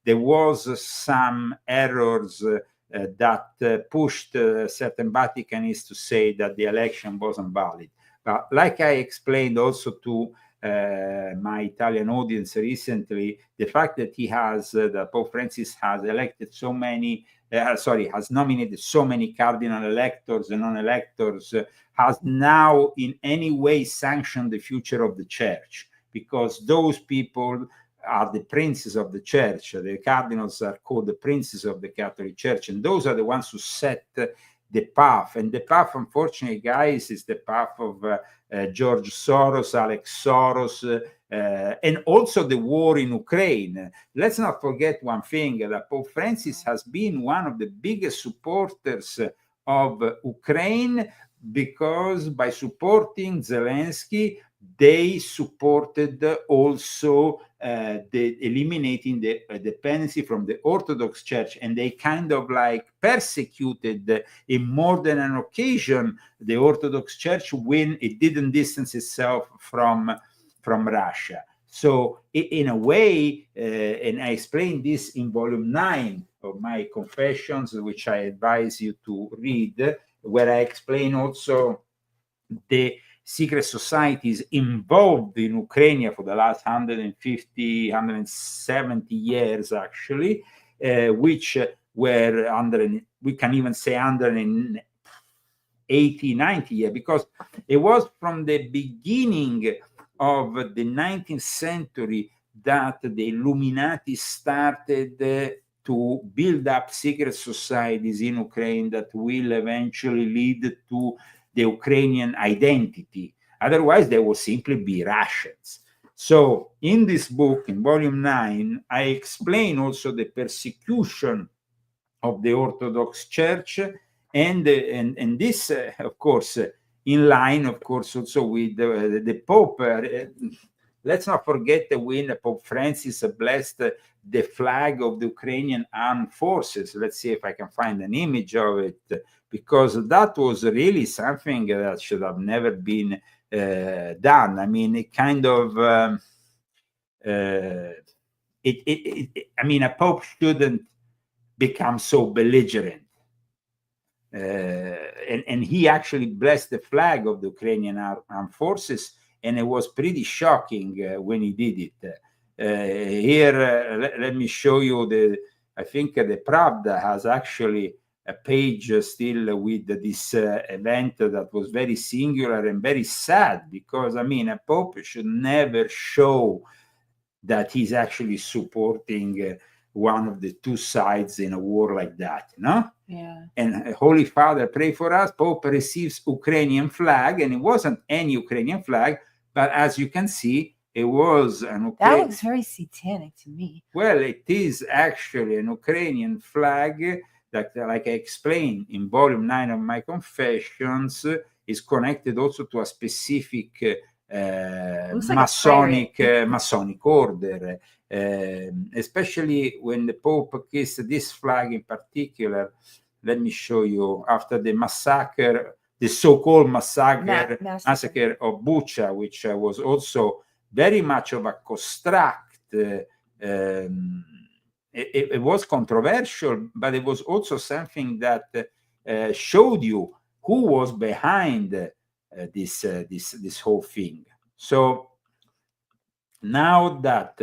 there was some errors that pushed certain Vaticanists to say that the election wasn't valid. But like I explained also to my Italian audience recently, the fact that that Pope Francis has elected so many, has nominated so many cardinal electors and non-electors, has now in any way sanctioned the future of the church, because those people are the princes of the church. The cardinals are called the princes of the Catholic Church, and those are the ones who set the path. And the path, unfortunately, guys, is the path of George Soros, Alex Soros, and also the war in Ukraine. Let's not forget one thing, that Pope Francis has been one of the biggest supporters of Ukraine, because by supporting Zelensky, they supported also the eliminating the dependency from the Orthodox Church, and they kind of like persecuted in more than an occasion the Orthodox Church when it didn't distance itself from Russia. So in a way, and I explained this in volume 9 of my Confessions, which I advise you to read, where I explain also the secret societies involved in Ukraine for the last 150, 170 years, actually, which were under, we can even say under an 80, 90 years, because it was from the beginning of the 19th century that the Illuminati started to build up secret societies in Ukraine that will eventually lead to the Ukrainian identity. Otherwise, they will simply be Russians. So in this book, in volume 9, I explain also the persecution of the Orthodox Church, and this, of course, in line, of course, also with the Pope. Let's not that when Pope Francis blessed the flag of the Ukrainian armed forces. Let's see if I can find an image of it, because that was really something that should have never been done. I mean, it kind of, I mean, a Pope shouldn't become so belligerent. And he actually blessed the flag of the Ukrainian armed forces, and it was pretty shocking when he did it. Here, let me show you I think the Pravda has actually a page still with this event that was very singular and very sad, because, I mean, a Pope should never show that he's actually supporting one of the two sides in a war like that, no? Yeah. And Holy Father, pray for us. Pope receives Ukrainian flag, and it wasn't any Ukrainian flag, but as you can see, it was an That looks very satanic to me. Well, it is actually an Ukrainian flag that, like I explained in volume 9 of my Confessions, is connected also to a specific Masonic order. Especially when the Pope kissed this flag in particular. Let me show you, after the massacre, the so-called massacre of Bucha, which was also very much of a construct. It was controversial, but it was also something that showed you who was behind this whole thing. So now that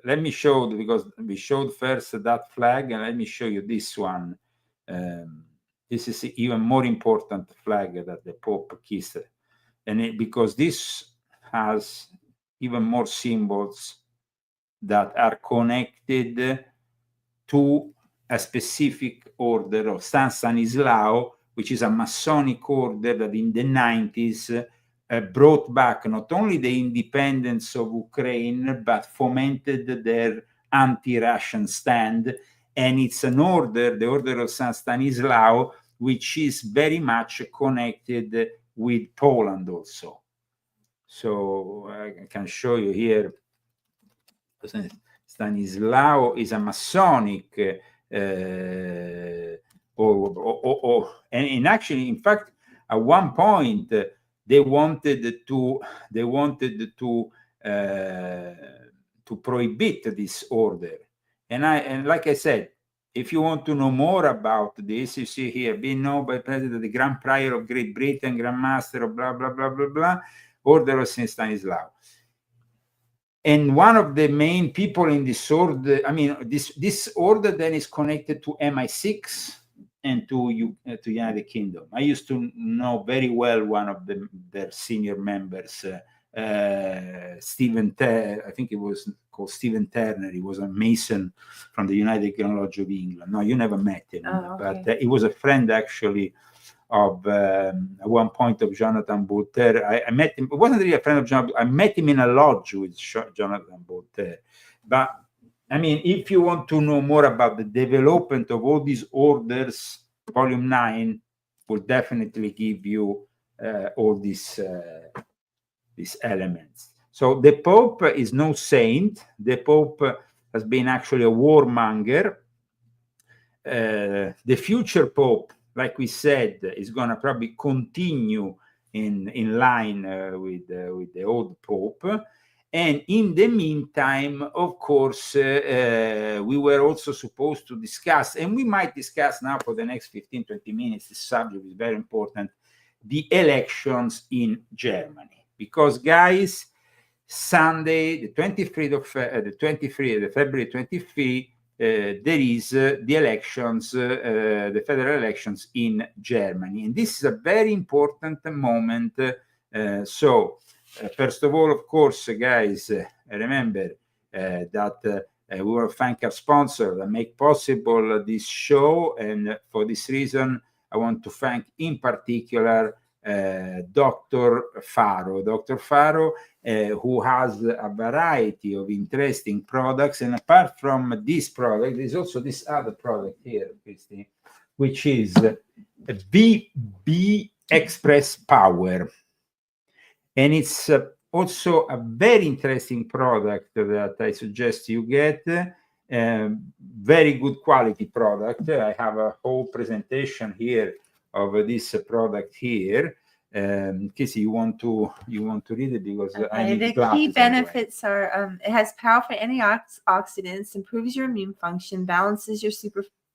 let me show, because we showed first that flag, and let me show you this one. This is even more important flag that the Pope kissed, and because this has even more symbols that are connected to a specific order of San Stanislao, which is a Masonic order that in the 90s brought back not only the independence of Ukraine, but fomented their anti-Russian stand. and it's an order, the Order of San Stanislao, which is very much connected with Poland also. So I can show you here. Stanislao is a Masonic, and actually, in fact, at one point they wanted to prohibit this order, and like I said, if you want to know more about this, you see here, being known by President the Grand Prior of Great Britain, Grand Master of blah blah blah blah blah, Order of Saint Stanislao. And one of the main people in this order, I mean, this order then is connected to MI6 and to United Kingdom. I used to know very well one of their senior members, Stephen, I think it was called Stephen Turner. He was a Mason from the United Kingdom Lodge of England. No, you never met him, okay. But he was a friend actually of at one point of Jonathan Voltaire. I met him. It wasn't really a friend of Jonathan. I met him in a lodge with Jonathan Voltaire. But I mean, if you want to know more about the development of all these orders, Volume 9 will definitely give you all these elements. So the Pope is no saint. The Pope has been actually a warmonger. The future Pope, like we said, is going to probably continue in line with the old Pope. And in the meantime, of course, we were also supposed to discuss, and we might discuss now for the next 15-20 minutes, this subject is very important, the elections in Germany. Because, guys, Sunday, the 23rd of February 23, there is the elections, the federal elections in Germany. And this is a very important moment. First of all, of course, guys, remember that we will thank our sponsor that make possible this show. And for this reason, I want to thank in particular Dr. Faro. Dr. Faro, who has a variety of interesting products. And apart from this product, there's also this other product here, Christine, which is BB Express Power. And it's also a very interesting product that I suggest you get. Very good quality product. I have a whole presentation here of this product here. Casey, you want to read it because I need the glasses key anyway. benefits are it has powerful antioxidants, improves your immune function, balances your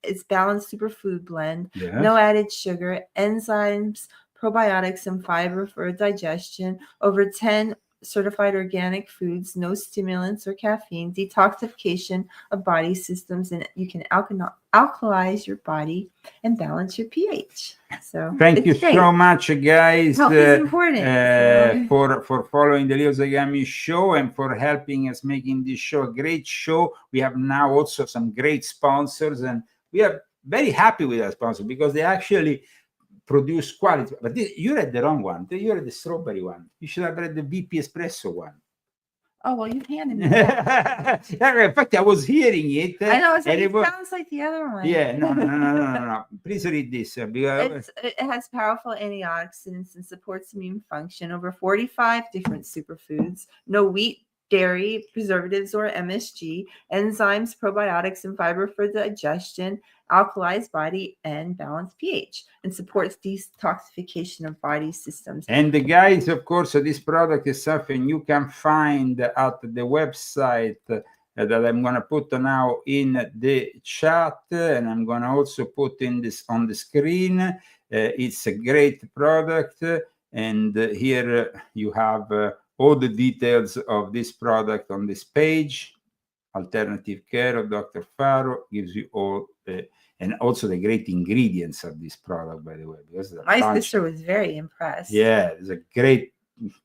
it's balanced superfood blend, Yes. no added sugar, enzymes, probiotics, and fiber for digestion, over 10 certified organic foods, no stimulants or caffeine, detoxification of body systems, and you can alkalize your body and balance your pH. So thank you great. so much, guys, Health is important. for following the Leo Zagami show and for helping us making this show a great show. We have now also some great sponsors, and we are very happy with our sponsors because they actually produce quality. But you read the wrong one. You read the strawberry one. You should have read the VP Espresso one. Oh, well, you handed me that. In fact, I was hearing it. I know, it's like, it sounds like the other one. Yeah, no. Please read this. Because It has powerful antioxidants and supports immune function, over 45 different superfoods, no wheat, dairy, preservatives, or MSG, enzymes, probiotics, and fiber for digestion, alkalize body, and balance pH, and supports detoxification of body systems. And the guys, of course, this product is something you can find at the website that I'm going to put now in the chat, and I'm going to also put in this on the screen. It's a great product, and here you have all the details of this product on this page. Alternative Care of Dr. Faro gives you all the, and also the great ingredients of this product, by the way. Because My sister was very impressed. Yeah, it's a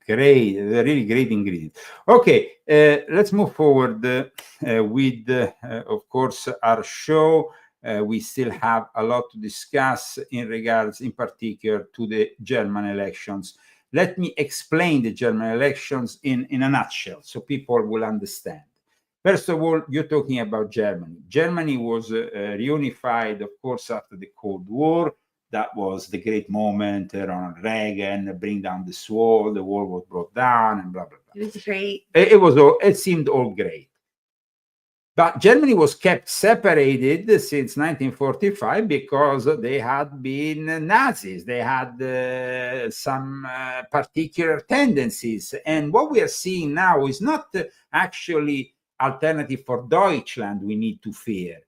really great ingredient. Okay, let's move forward with, of course, our show. We still have a lot to discuss in regards, in particular, to the German elections. Let me explain the German elections in a nutshell so people will understand. First of all, you're talking about Germany. Germany was reunified, of course, after the Cold War. That was the great moment. Ronald Reagan bring down the wall was brought down, and blah blah blah. It was great. It seemed all great. But Germany was kept separated since 1945 because they had been Nazis. They had some particular tendencies. And what we are seeing now is not actually Alternative for Deutschland we need to fear,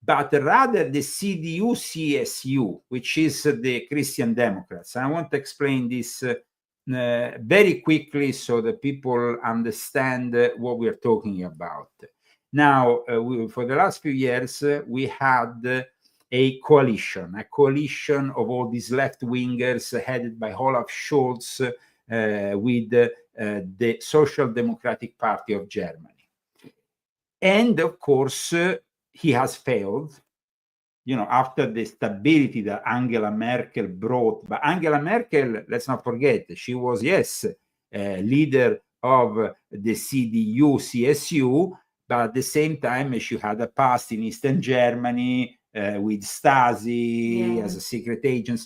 but rather the CDU-CSU, which is the Christian Democrats. And I want to explain this very quickly so that people understand what we are talking about. Now, for the last few years, we had a coalition of all these left-wingers headed by Olaf Scholz with the Social Democratic Party of Germany. And of course, he has failed, after the stability that Angela Merkel brought. But Angela Merkel, let's not forget, she was, yes, leader of the CDU-CSU, but at the same time, she had a past in Eastern Germany with Stasi as a secret agent.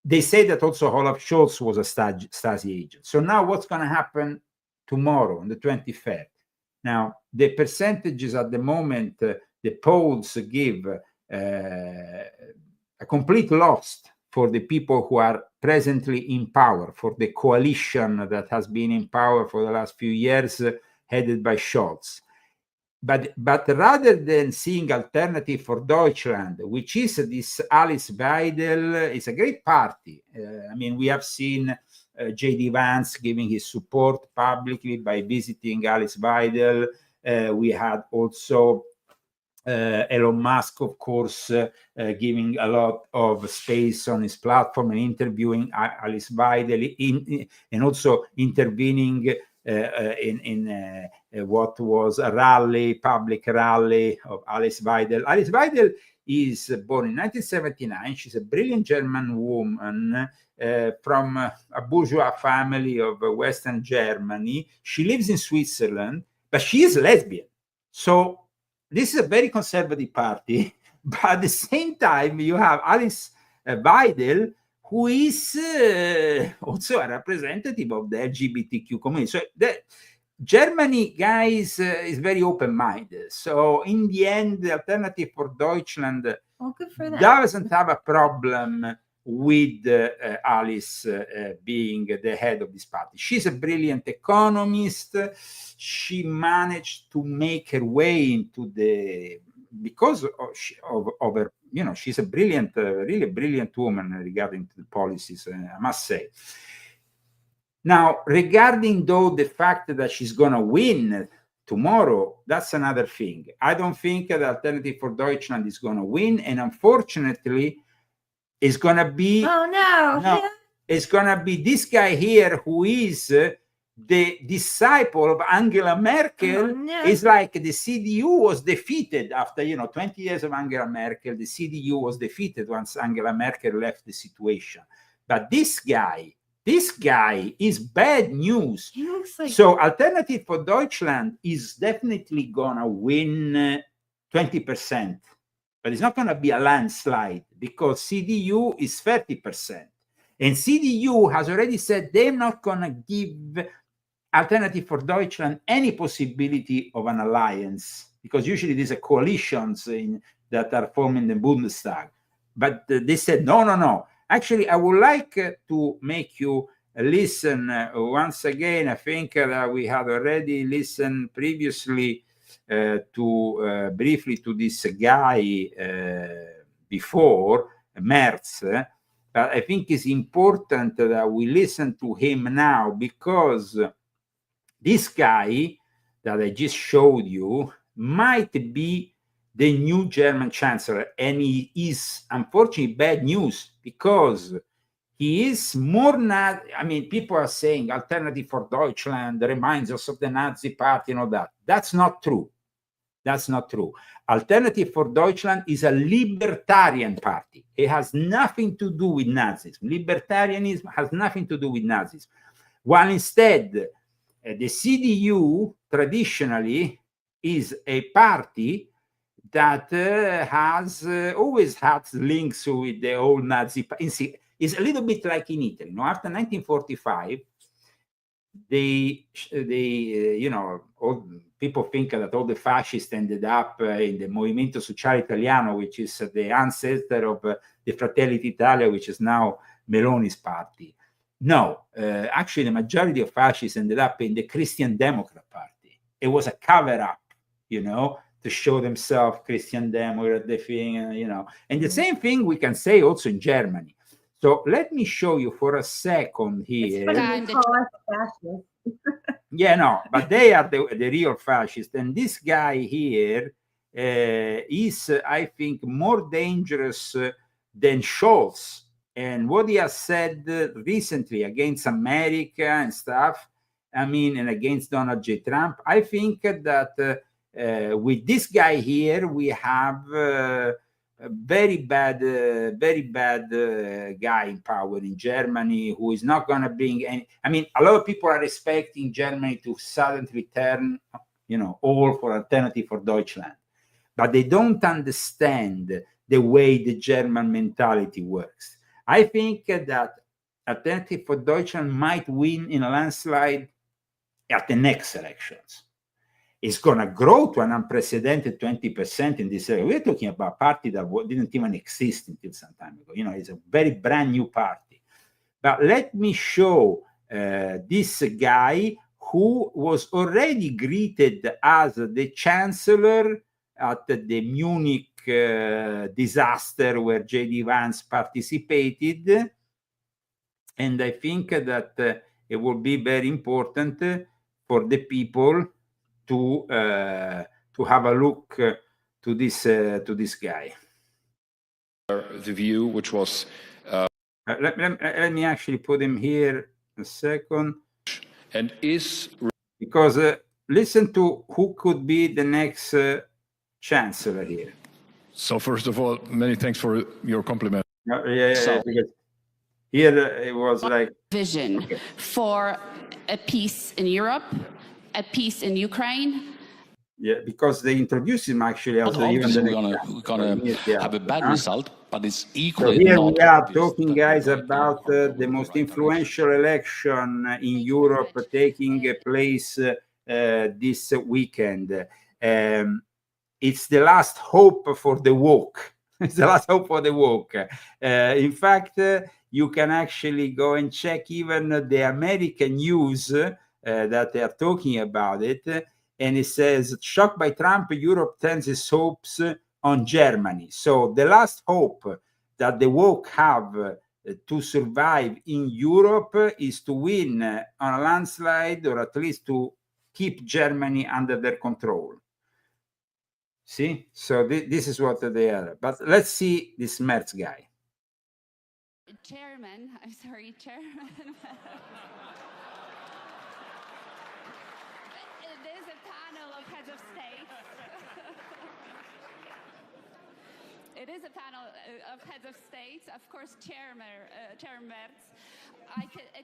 They say that also Olaf Scholz was a Stasi agent. So now what's going to happen tomorrow, on the 23rd? Now, the percentages at the moment, the polls give a complete loss for the people who are presently in power, for the coalition that has been in power for the last few years, headed by Scholz. But rather than seeing Alternative for Deutschland, which is this Alice Weidel, is a great party. We have seen J.D. Vance giving his support publicly by visiting Alice Weidel. We had also Elon Musk, of course, giving a lot of space on his platform and interviewing Alice Weidel, and also intervening in what was a public rally of Alice Weidel. Alice Weidel is born in 1979. She's a brilliant German woman from a bourgeois family of Western Germany. She lives in Switzerland, but she is lesbian. So this is a very conservative party. But at the same time, you have Alice Weidel, who is also a representative of the LGBTQ community. So Germany, guys, is very open-minded. So in the end, the Alternative for Deutschland doesn't have a problem with Alice being the head of this party. She's a brilliant economist. She managed to make her way into because of her, she's a brilliant, really brilliant woman regarding to the policies, I must say. Now, regarding though the fact that she's going to win tomorrow, that's another thing. I don't think that Alternative for Deutschland is going to win, and unfortunately, it's going to be it's going to be this guy here who is the disciple of Angela Merkel. Is like the CDU was defeated after 20 years of Angela Merkel. The CDU was defeated once Angela Merkel left the situation. But this guy is bad news. So Alternative for Deutschland is definitely gonna win 20%, but it's not gonna be a landslide because CDU is 30%, and CDU has already said they're not gonna give Alternative for Deutschland any possibility of an alliance, because usually these are coalitions that are forming the Bundestag. But they said, no. Actually, I would like to make you listen once again. I think that we had already listened previously briefly to this guy before, Merz. But I think it's important that we listen to him now, because this guy that I just showed you might be the new German chancellor, and he is unfortunately bad news because he is more not. People are saying Alternative for Deutschland reminds us of the Nazi party and all that. That's not true. That's not true. Alternative for Deutschland is a libertarian party. It has nothing to do with Nazism. Libertarianism has nothing to do with Nazism. While instead, the CDU traditionally is a party that has always had links with the old Nazi. It's a little bit like in Italy. After 1945, all people think that all the fascists ended up in the Movimento Sociale Italiano, which is the ancestor of the Fratelli d'Italia, which is now Meloni's party. No, actually, the majority of fascists ended up in the Christian Democrat Party. It was a cover-up, to show themselves Christian Democrat, the thing, And the same thing we can say also in Germany. So let me show you for a second here. It's funny you call us fascists. Yeah, no, but they are the real fascists. And this guy here is, I think, more dangerous than Scholz. And what he has said recently against America and stuff, and against Donald J. Trump, I think that with this guy here, we have a very bad guy in power in Germany who is not going to bring any. A lot of people are expecting Germany to suddenly turn, all for Alternative for Deutschland, but they don't understand the way the German mentality works. I think that Alternative for Deutschland might win in a landslide at the next elections. It's going to grow to an unprecedented 20% in this area. We're talking about a party that didn't even exist until some time ago. It's a very brand new party. But let me show this guy who was already greeted as the chancellor at the Munich disaster where J.D. Vance participated. And I think that it will be very important for the people to have a look to this guy. The view, which was let me actually put him here a second, and is because listen to who could be the next chancellor here. So first of all, many thanks for your compliment. Because here it was like vision for a peace in Europe, a peace in Ukraine. Yeah, because they introduced him actually as we're gonna have a bad result, but it's equally. So here we are talking, guys, about the most influential election in Europe taking place this weekend. It's the last hope for the woke. It's the last hope for the woke. In fact, you can actually go and check even the American news that they are talking about it. And it says, shocked by Trump, Europe turns its hopes on Germany. So the last hope that the woke have to survive in Europe is to win on a landslide, or at least to keep Germany under their control. See? So this is what they are. But let's see this Merz guy. Chairman. It is a panel of heads of state. It is a panel of heads of state. Of course, Chair Merz.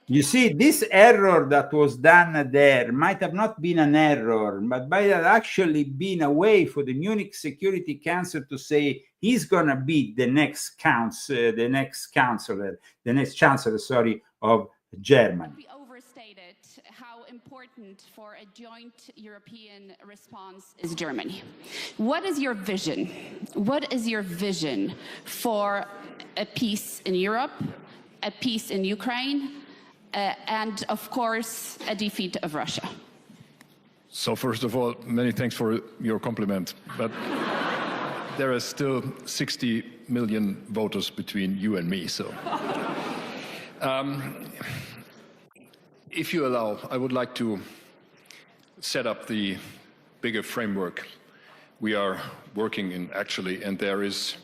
You see, this error that was done there might have not been an error, but might have actually been a way for the Munich Security Council to say he's going to be the next chancellor of Germany. We overstated how important for a joint European response is Germany. What is your vision? What is your vision for a peace in Europe, a peace in Ukraine, and of course, a defeat of Russia? So first of all, many thanks for your compliment. But there are still 60 million voters between you and me. So if you allow, I would like to set up the bigger framework we are working in, actually. And there is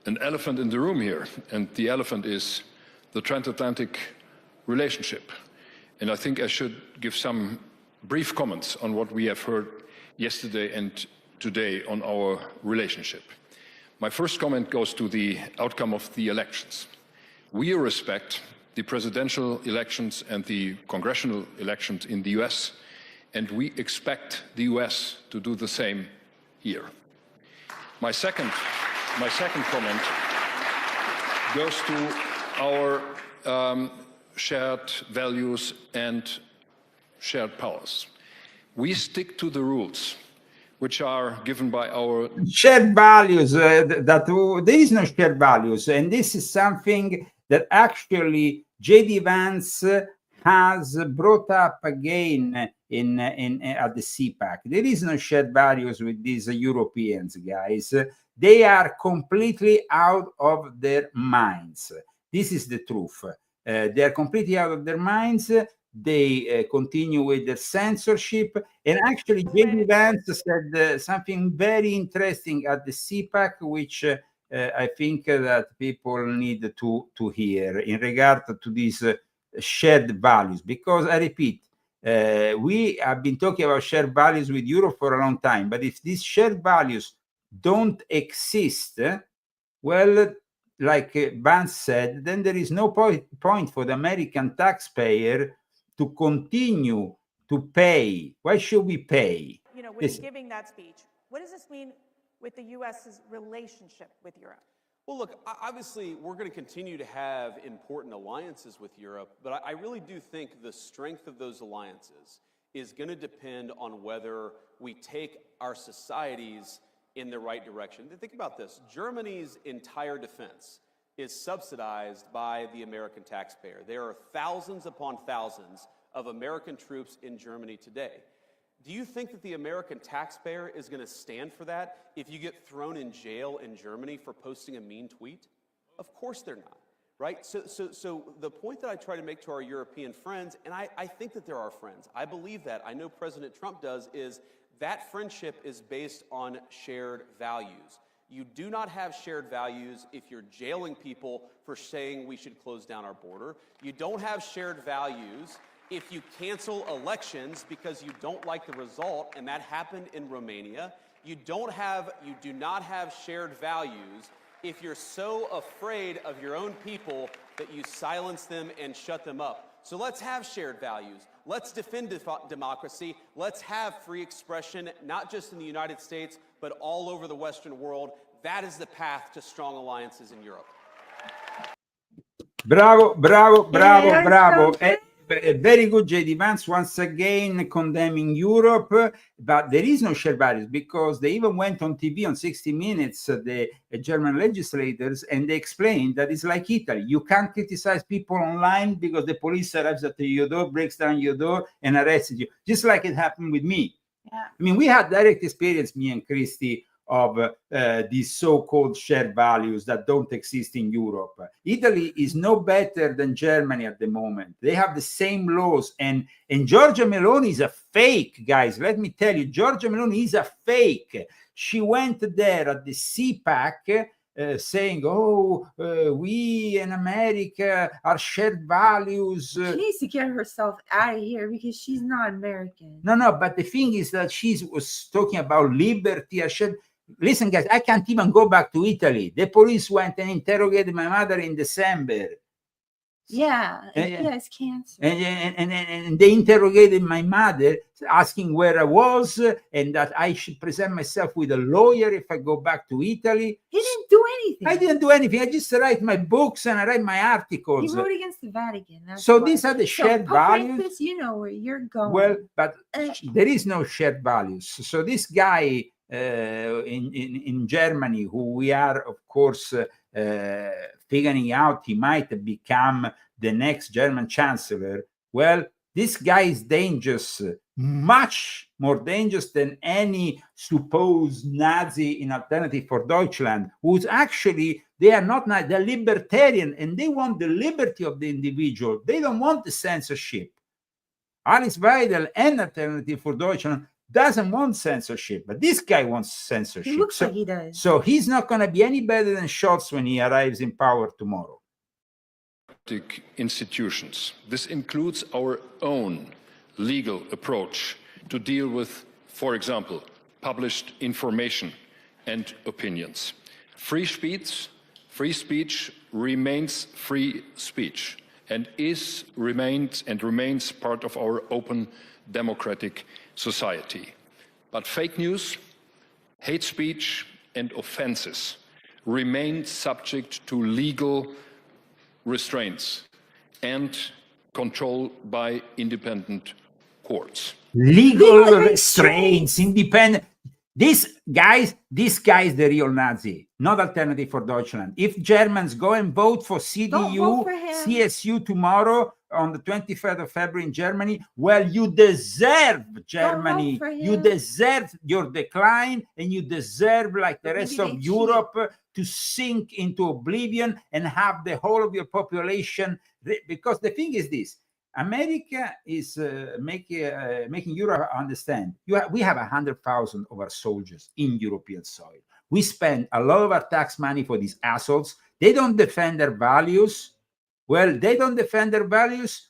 an elephant in the room here. And the elephant is the transatlantic relationship. And I think I should give some brief comments on what we have heard yesterday and today on our relationship. My first comment goes to the outcome of the elections. We respect the presidential elections and the congressional elections in the US and we expect the US to do the same here. My second comment goes to our shared values and shared powers. We stick to the rules which are given by our shared values. There is no shared values, and this is something that actually J.D. Vance has brought up again at the CPAC. There is no shared values with these Europeans, guys. They are completely out of their minds. This is the truth. They are completely out of their minds. They continue with their censorship. And actually, J.D. Vance said something very interesting at the CPAC, which I think that people need to hear in regard to these shared values. Because I repeat, we have been talking about shared values with Europe for a long time. But if these shared values don't exist, well, like Vance said, then there is no point for the American taxpayer to continue to pay. Why should we pay? You know, when giving that speech, what does this mean with the U.S.'s relationship with Europe? Well, look, obviously, we're going to continue to have important alliances with Europe, but I really do think the strength of those alliances is going to depend on whether we take our societies in the right direction. Think about this. Germany's entire defense is subsidized by the American taxpayer. There are thousands upon thousands of American troops in Germany today. Do you think that the American taxpayer is going to stand for that if you get thrown in jail in Germany for posting a mean tweet? Of course they're not, right? So the point that I try to make to our European friends, and I think that they're our friends, I believe that, I know President Trump does, is that friendship is based on shared values. You do not have shared values if you're jailing people for saying we should close down our border. You don't have shared values if you cancel elections because you don't like the result, and that happened in Romania. You do not have shared values if you're so afraid of your own people that you silence them and shut them up. So let's have shared values. Let's defend democracy. Let's have free expression, not just in the United States, but all over the Western world. That is the path to strong alliances in Europe. Bravo, bravo, bravo, bravo. Very good, J.D. Vance, once again condemning Europe, but there is no shared values because they even went on TV on 60 Minutes, the German legislators, and they explained that it's like Italy. You can't criticize people online because the police arrives at your door, breaks down your door, and arrests you, just like it happened with me. Yeah. I mean, we had direct experience, me and Christy, of these so-called shared values that don't exist in Europe. Italy is no better than Germany at the moment. They have the same laws, and Giorgia Meloni is a fake, guys. Let me tell you, Giorgia Meloni is a fake. She went there at the CPAC saying, we in America are shared values. She needs to get herself out of here because she's not American. No, but the thing is that she was talking about liberty. Listen, guys, I can't even go back to Italy. The police went and interrogated my mother in December. Yeah, and she has cancer. And they interrogated my mother, asking where I was and that I should present myself with a lawyer if I go back to Italy. He didn't do anything. I didn't do anything. I just write my books and I write my articles. He wrote against the Vatican. So these are the shared values. Francis, you know where you're going. Well, but there is no shared values. So this guy in Germany, who we are, of course, figuring out he might become the next German chancellor. Well, this guy is dangerous, much more dangerous than any supposed Nazi in Alternative for Deutschland, who's actually, they are not, they're libertarian and they want the liberty of the individual. They don't want the censorship. Alice Weidel and Alternative for Deutschland doesn't want censorship, but this guy wants censorship. He looks like he does. So he's not going to be any better than Scholz when he arrives in power tomorrow. Institutions. This includes our own legal approach to deal with, for example, published information and opinions. Free speech remains free speech and remains part of our open democratic society. But fake news, hate speech, and offenses remain subject to legal restraints and control by independent courts. Legal restraints, independent. This guy is the real Nazi, not Alternative for Deutschland. If Germans go and vote for CDU, CSU tomorrow on the 23rd of February in Germany, well, you deserve Germany. You deserve your decline, and you deserve, like the rest of Europe, to sink into oblivion and have the whole of your population. Because the thing is this. America is making Europe understand. We have 100,000 of our soldiers in European soil. We spend a lot of our tax money for these assholes. They don't defend their values. Well, they don't defend their values.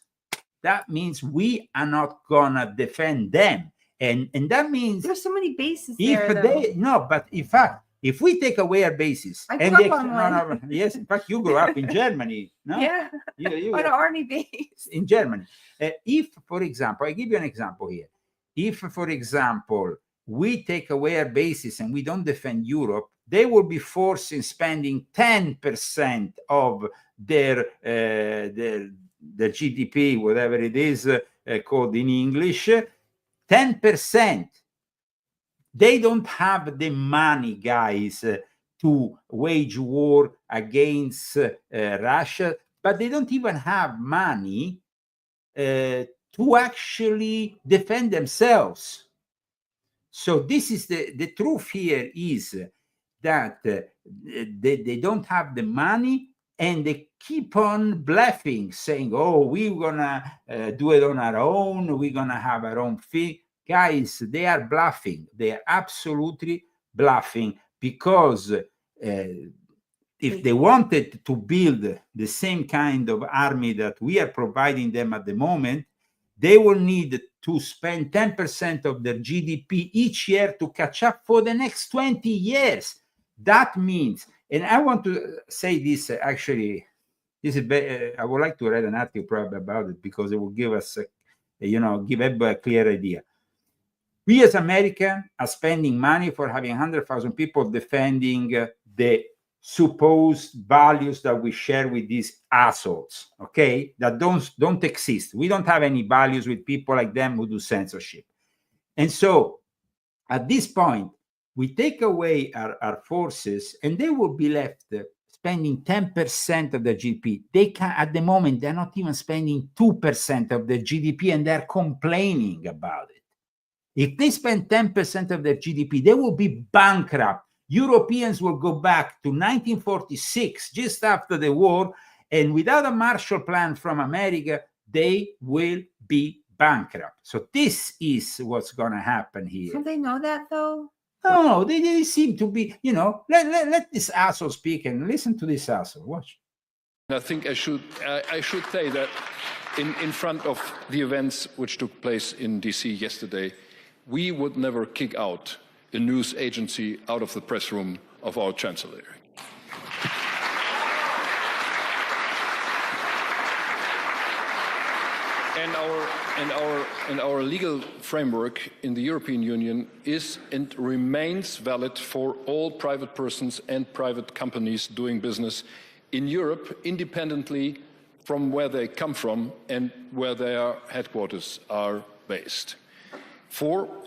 That means we are not gonna defend them, and that means there's so many bases but in fact, if we take away our bases, yes, in fact, you grew up in Germany, no? Yeah, you on an army base in Germany. If, for example, I give you an example here. If, for example, we take away our bases and we don't defend Europe, they will be forced in spending 10% of their GDP, whatever it is called in English, 10%. They don't have the money, guys, to wage war against Russia, but they don't even have money to actually defend themselves. So this is the truth here is that they don't have the money, and they keep on bluffing, saying, oh, we're gonna do it on our own, we're gonna have our own thing. Guys, they are bluffing. They are absolutely bluffing, because if they wanted to build the same kind of army that we are providing them at the moment, they will need to spend 10% of their GDP each year to catch up for the next 20 years. That means, and I want to say this, actually, this is I would like to read an article probably about it, because it will give us, give everybody a clear idea. We as Americans are spending money for having 100,000 people defending the supposed values that we share with these assholes, okay? That don't exist. We don't have any values with people like them who do censorship. And so at this point, we take away our forces, and they will be left spending 10% of their GDP. They can, at the moment, they're not even spending 2% of their GDP, and they're complaining about it. If they spend 10% of their GDP, they will be bankrupt. Europeans will go back to 1946, just after the war, and without a Marshall Plan from America, they will be bankrupt. So this is what's going to happen here. Don't they know that, though? No, they seem to be, let this asshole speak, and listen to this asshole. Watch. I think I should say that in front of the events which took place in DC yesterday, we would never kick out a news agency out of the press room of our chancellery. And our legal framework in the European Union is and remains valid for all private persons and private companies doing business in Europe, independently from where they come from and where their headquarters are based.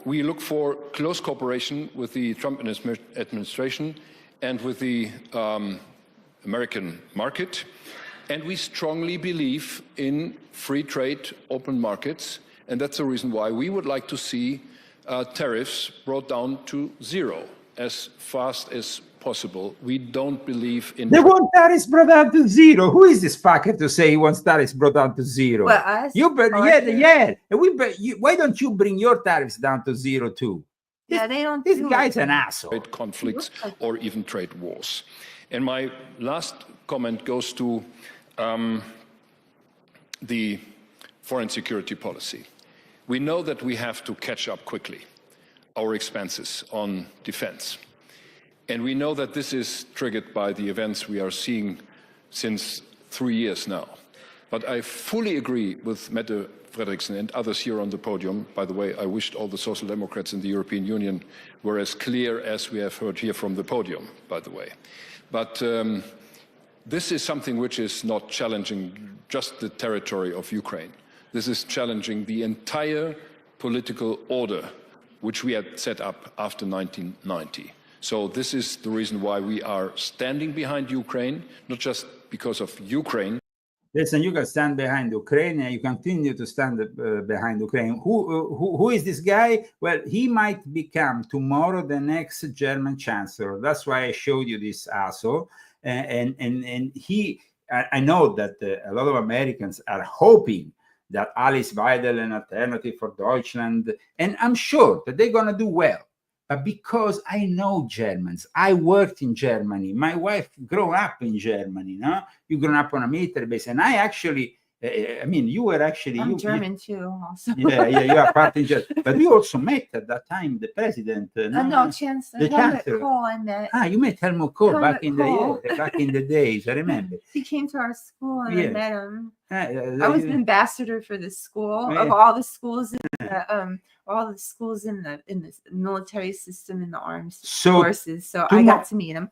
We look for close cooperation with the Trump administration and with the American market. And we strongly believe in free trade, open markets. And that's the reason why we would like to see tariffs brought down to zero as fast as possible. We don't believe in... They want tariffs brought down to zero. Who is this fucker to say he wants tariffs brought down to zero? Well, us? Yeah. Why don't you bring your tariffs down to zero too? Yeah, they don't. This guy's an asshole. Trade conflicts or even trade wars. And my last comment goes to the foreign security policy. We know that we have to catch up quickly our expenses on defense. And we know that this is triggered by the events we are seeing since 3 years now. But I fully agree with Mette Fredriksen and others here on the podium. By the way, I wished all the Social Democrats in the European Union were as clear as we have heard here from the podium, by the way. But this is something which is not challenging just the territory of Ukraine. This is challenging the entire political order which we had set up after 1990. So this is the reason why we are standing behind Ukraine, not just because of Ukraine. Listen, you can stand behind Ukraine and you continue to stand behind Ukraine. Who is this guy? Well, he might become tomorrow the next German chancellor. That's why I showed you this asshole. And he, I know that a lot of Americans are hoping that Alice Weidel, an alternative for Deutschland, and I'm sure that they're going to do well. But because I know Germans, I worked in Germany. My wife grew up in Germany. No, you grew up on a military base, and I actually, I mean, you were actually I'm German too. Also. Yeah, you are part in Germany. But we also met at that time the president. No, Chancellor. Helmut Kohl. I met. You met Helmut Kohl back in Kohl. the days. I remember. He came to our school and I met him. I was an ambassador for the school of all the schools in the military system in the armed forces. So I got to meet him.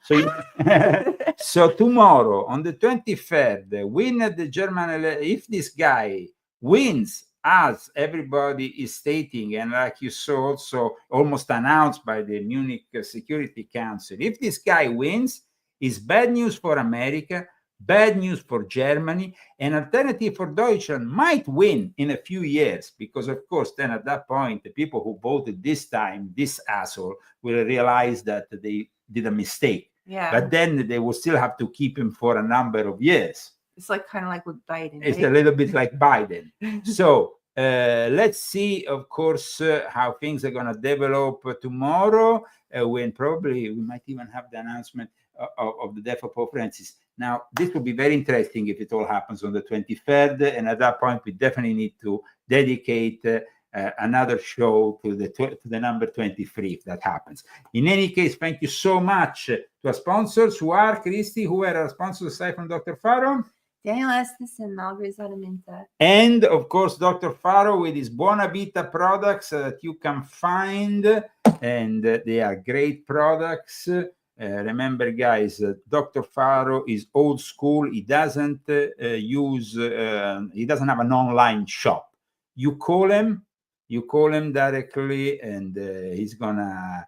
So tomorrow on the 23rd, win the German. If this guy wins, as everybody is stating, and like you saw also almost announced by the Munich Security Council, if this guy wins, it's bad news for America. Bad news for Germany, and Alternative for Deutschland might win in a few years, because of course then at that point the people who voted this time, this asshole, will realize that they did a mistake. Yeah. But then they will still have to keep him for a number of years. It's like kind of like with Biden. It's a little bit like Biden. So let's see, of course, how things are going to develop tomorrow, when probably we might even have the announcement of the death of Pope Francis. Now, this will be very interesting if it all happens on the 23rd, and at that point, we definitely need to dedicate another show to the number 23 if that happens. In any case, thank you so much to our sponsors, who are, Christy, who are our sponsors aside from Dr. Faro? Daniel Estes and Malgris Araminta. And, of course, Dr. Faro with his Buona Vita products that you can find, and they are great products. Remember, guys, Dr. Faro is old school. He doesn't he doesn't have an online shop. You call him directly, and he's gonna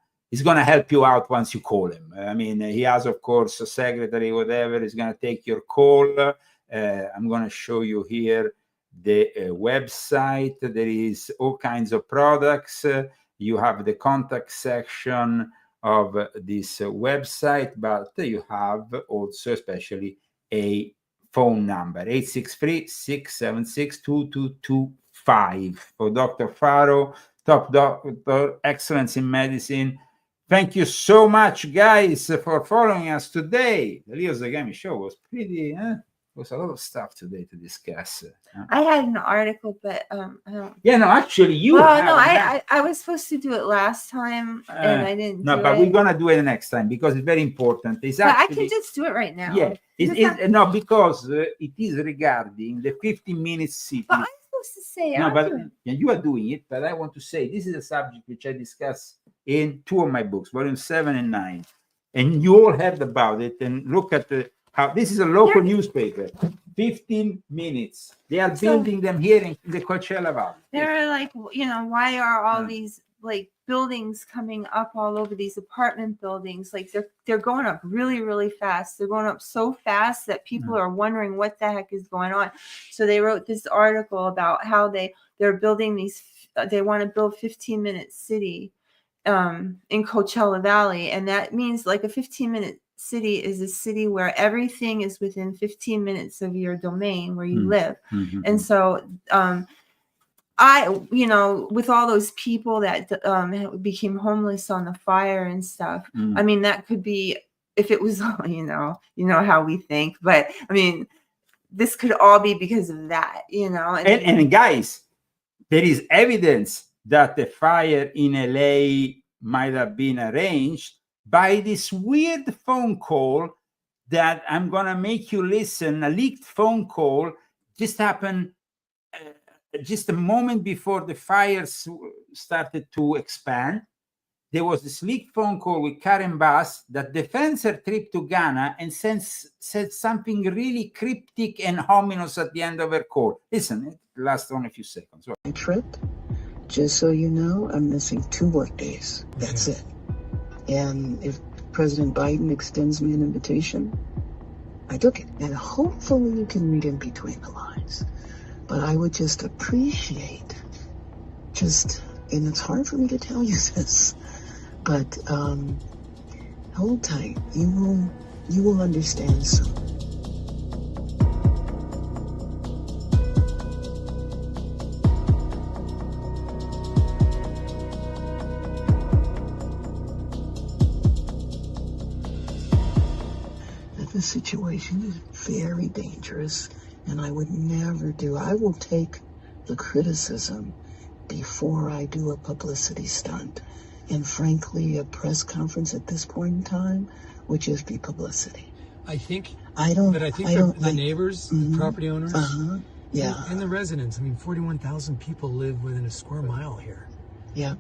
help you out once you call him. I mean, he has, of course, a secretary, whatever, is gonna take your call. I'm gonna show you here the website. There is all kinds of products. You have the contact section of this website, but you have also especially a phone number, 863-676-2225 for Dr. Faro, top doctor, excellence in medicine. Thank you so much, guys, for following us today. The Leo Zagami show was pretty, was a lot of stuff today to discuss. I had an article, but I don't. Yeah, no, actually, you. Well, no, I was supposed to do it last time, and I didn't. No, but we're gonna do it next time because it's very important. It's actually, I can just do it right now. Yeah, no, because it is regarding the 15-minute city. But I'm supposed to say. No, but you are doing it. But I want to say this is a subject which I discuss in 2 of my books, volume 7 and 9, and you all heard about it. And look at how this is a local newspaper. 15 minutes. They are building them here in the Coachella Valley. They're like, why are all these like buildings coming up all over, these apartment buildings? Like they're going up really, really fast. They're going up so fast that people are wondering what the heck is going on. So they wrote this article about how they're building these. They want to build 15-minute city in Coachella Valley, and that means like a 15-minute city is a city where everything is within 15 minutes of your domain where you live. And so with all those people that became homeless on the fire and stuff, I mean, that could be, if it was, you know how we think, but I mean, this could all be because of that, and guys, there is evidence that the fire in LA might have been arranged by this weird phone call that I'm going to make you listen. A leaked phone call just happened just a moment before the fires started to expand, there was this leaked phone call with Karen Bass that defends her trip to Ghana and said something really cryptic and ominous at the end of her call. Listen, it lasts only a few seconds. My trip, just so you know, I'm missing 2 work days. That's it. And if President Biden extends me an invitation, I took it. And hopefully you can read in between the lines. But I would just appreciate and it's hard for me to tell you this, but hold tight. You will understand soon. That the situation is very dangerous, and I would never I will take the criticism before I do a publicity stunt. And frankly, a press conference at this point in time would just be publicity. I think the neighbors, the property owners, and the residents. I mean, 41,000 people live within a square mile here. Yeah.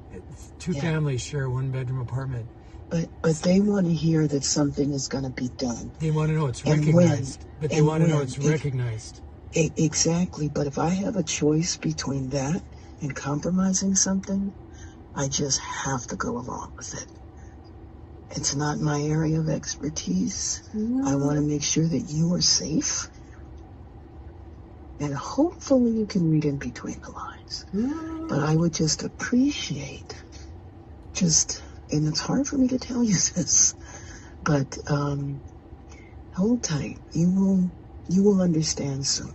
2 families share a 1-bedroom apartment. But they want to hear that something is going to be done. They want to know it's recognized. But they want to know it's recognized. Exactly. But if I have a choice between that and compromising something, I just have to go along with it. It's not my area of expertise. I want to make sure that you are safe. And hopefully you can read in between the lines. But I would just appreciate and it's hard for me to tell you this, but hold tight. You will understand soon.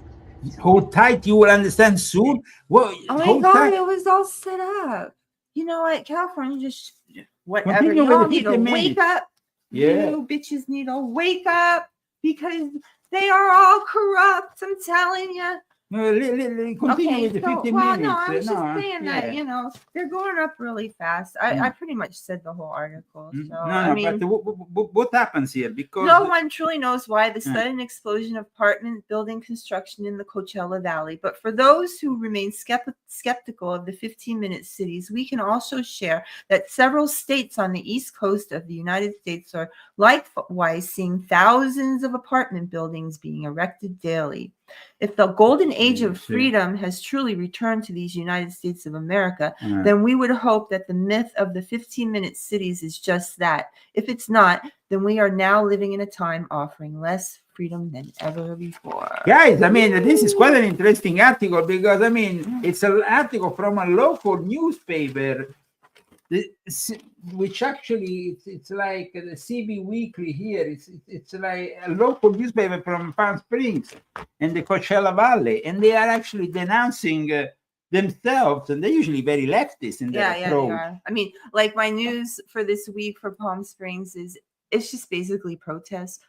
Hold tight, you will understand soon. Well, oh my God, it was all set up. You know what? California just whatever. Y'all need to wake up. Yeah. You bitches need to wake up because they are all corrupt. I'm telling you. Continue with the 15 well, minutes. no, I was just saying that, they're going up really fast. I pretty much said the whole article. So, I mean, but what happens here? Because no one truly knows why the sudden explosion of apartment building construction in the Coachella Valley. But for those who remain skeptical of the 15-minute cities, we can also share that several states on the east coast of the United States are likewise seeing thousands of apartment buildings being erected daily. If the golden age of freedom has truly returned to these United States of America, then we would hope that the myth of the 15-minute cities is just that. If it's not, then we are now living in a time offering less freedom than ever before. Guys, I mean, this is quite an interesting article because, I mean, it's an article from a local newspaper, which actually it's like the CB Weekly here. It's like a local newspaper from Palm Springs and the Coachella Valley, and they are actually denouncing themselves, and they're usually very leftist in their approach. They are. I mean, like my news for this week for Palm Springs it's just basically protests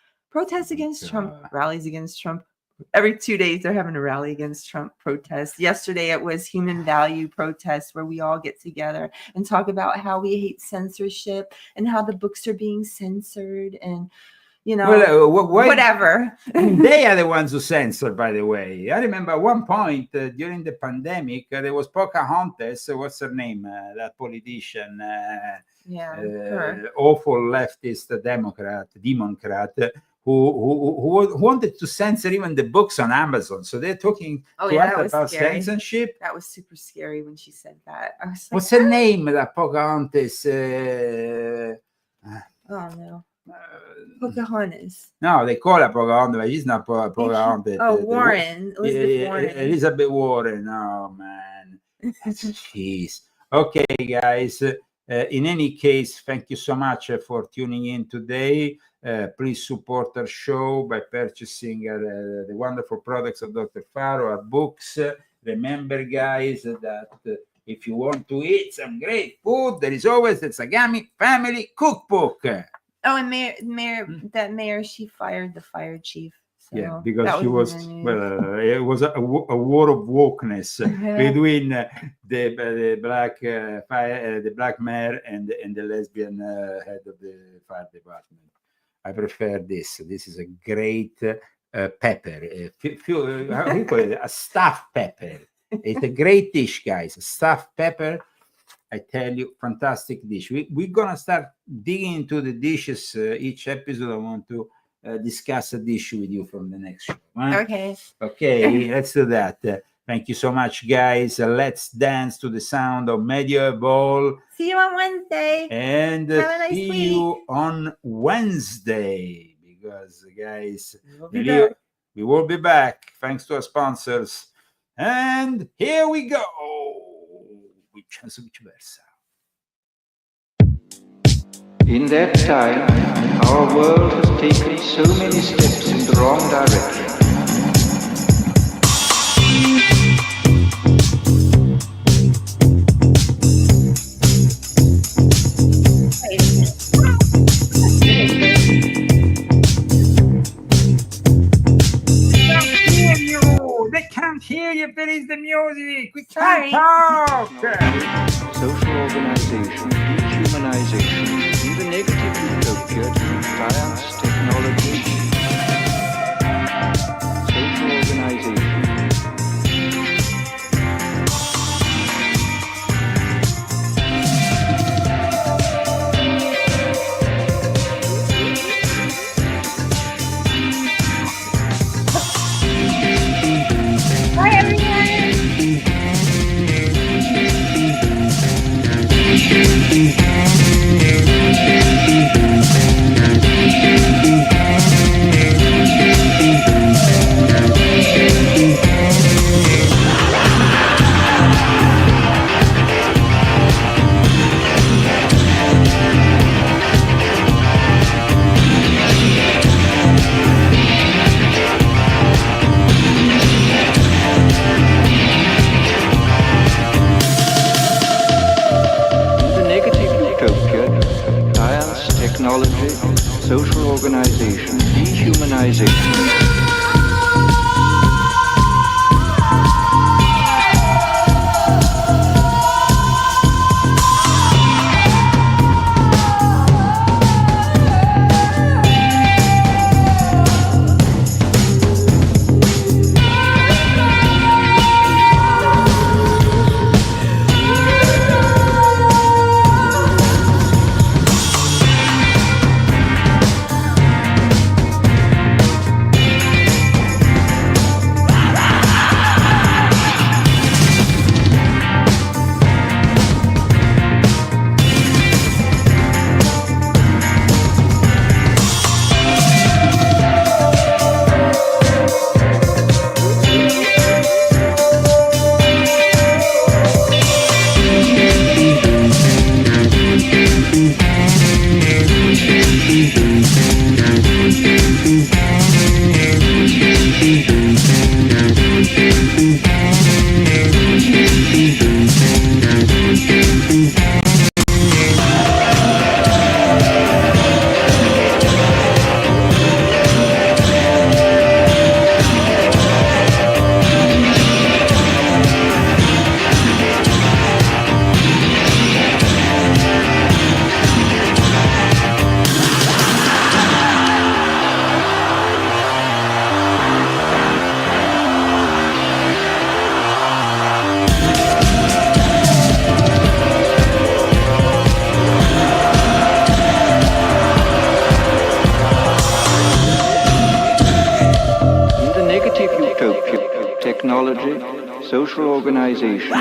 against Trump, rallies against Trump. Every 2 days they're having a rally against Trump protest. Yesterday it was human value protest where we all get together and talk about how we hate censorship and how the books are being censored and whatever. They are the ones who censor, by the way. I remember at one point during the pandemic, there was Pocahontas. What's her name? That politician. Awful leftist Democrat. Who wanted to censor even the books on Amazon. So they're talking to us about censorship. That was super scary when she said that. I was like, what's her name? That Pocahontas. Oh no. Pocahontas. No, they call her Pocahontas, but she's not Pocahontas. Warren. Elizabeth Warren. Elizabeth Warren. Oh man. Jeez. Okay, guys. In any case, thank you so much for tuning in today. Please support our show by purchasing the wonderful products of Dr. Faro, our books. Remember, guys, that if you want to eat some great food, there is always the Zagami Family Cookbook. Oh, and Mayor, she fired the fire chief. So yeah, because she was, it was a war of wokeness between the black mayor and the lesbian head of the fire department. I prefer this. This is a great pepper. How do you call it? A stuffed pepper. It's a great dish, guys. Stuffed pepper. I tell you, fantastic dish. We're gonna start digging into the dishes. Each episode, I want to discuss a dish with you from the next show. Huh? Okay. Okay, let's do that. Thank you so much, guys. Let's dance to the sound of Medieval. See you on Wednesday. And Have a nice see week. you on Wednesday. Because, guys, we will be back. Thanks to our sponsors. And here we go. In that time, our world has taken so many steps in the wrong direction. They can't hear you. There is the music. We can't talk. Social organization, dehumanization, even negative utopia, science, technology, social organization. Bye, everyone. Technology, social organization, dehumanization. Technology, social organization.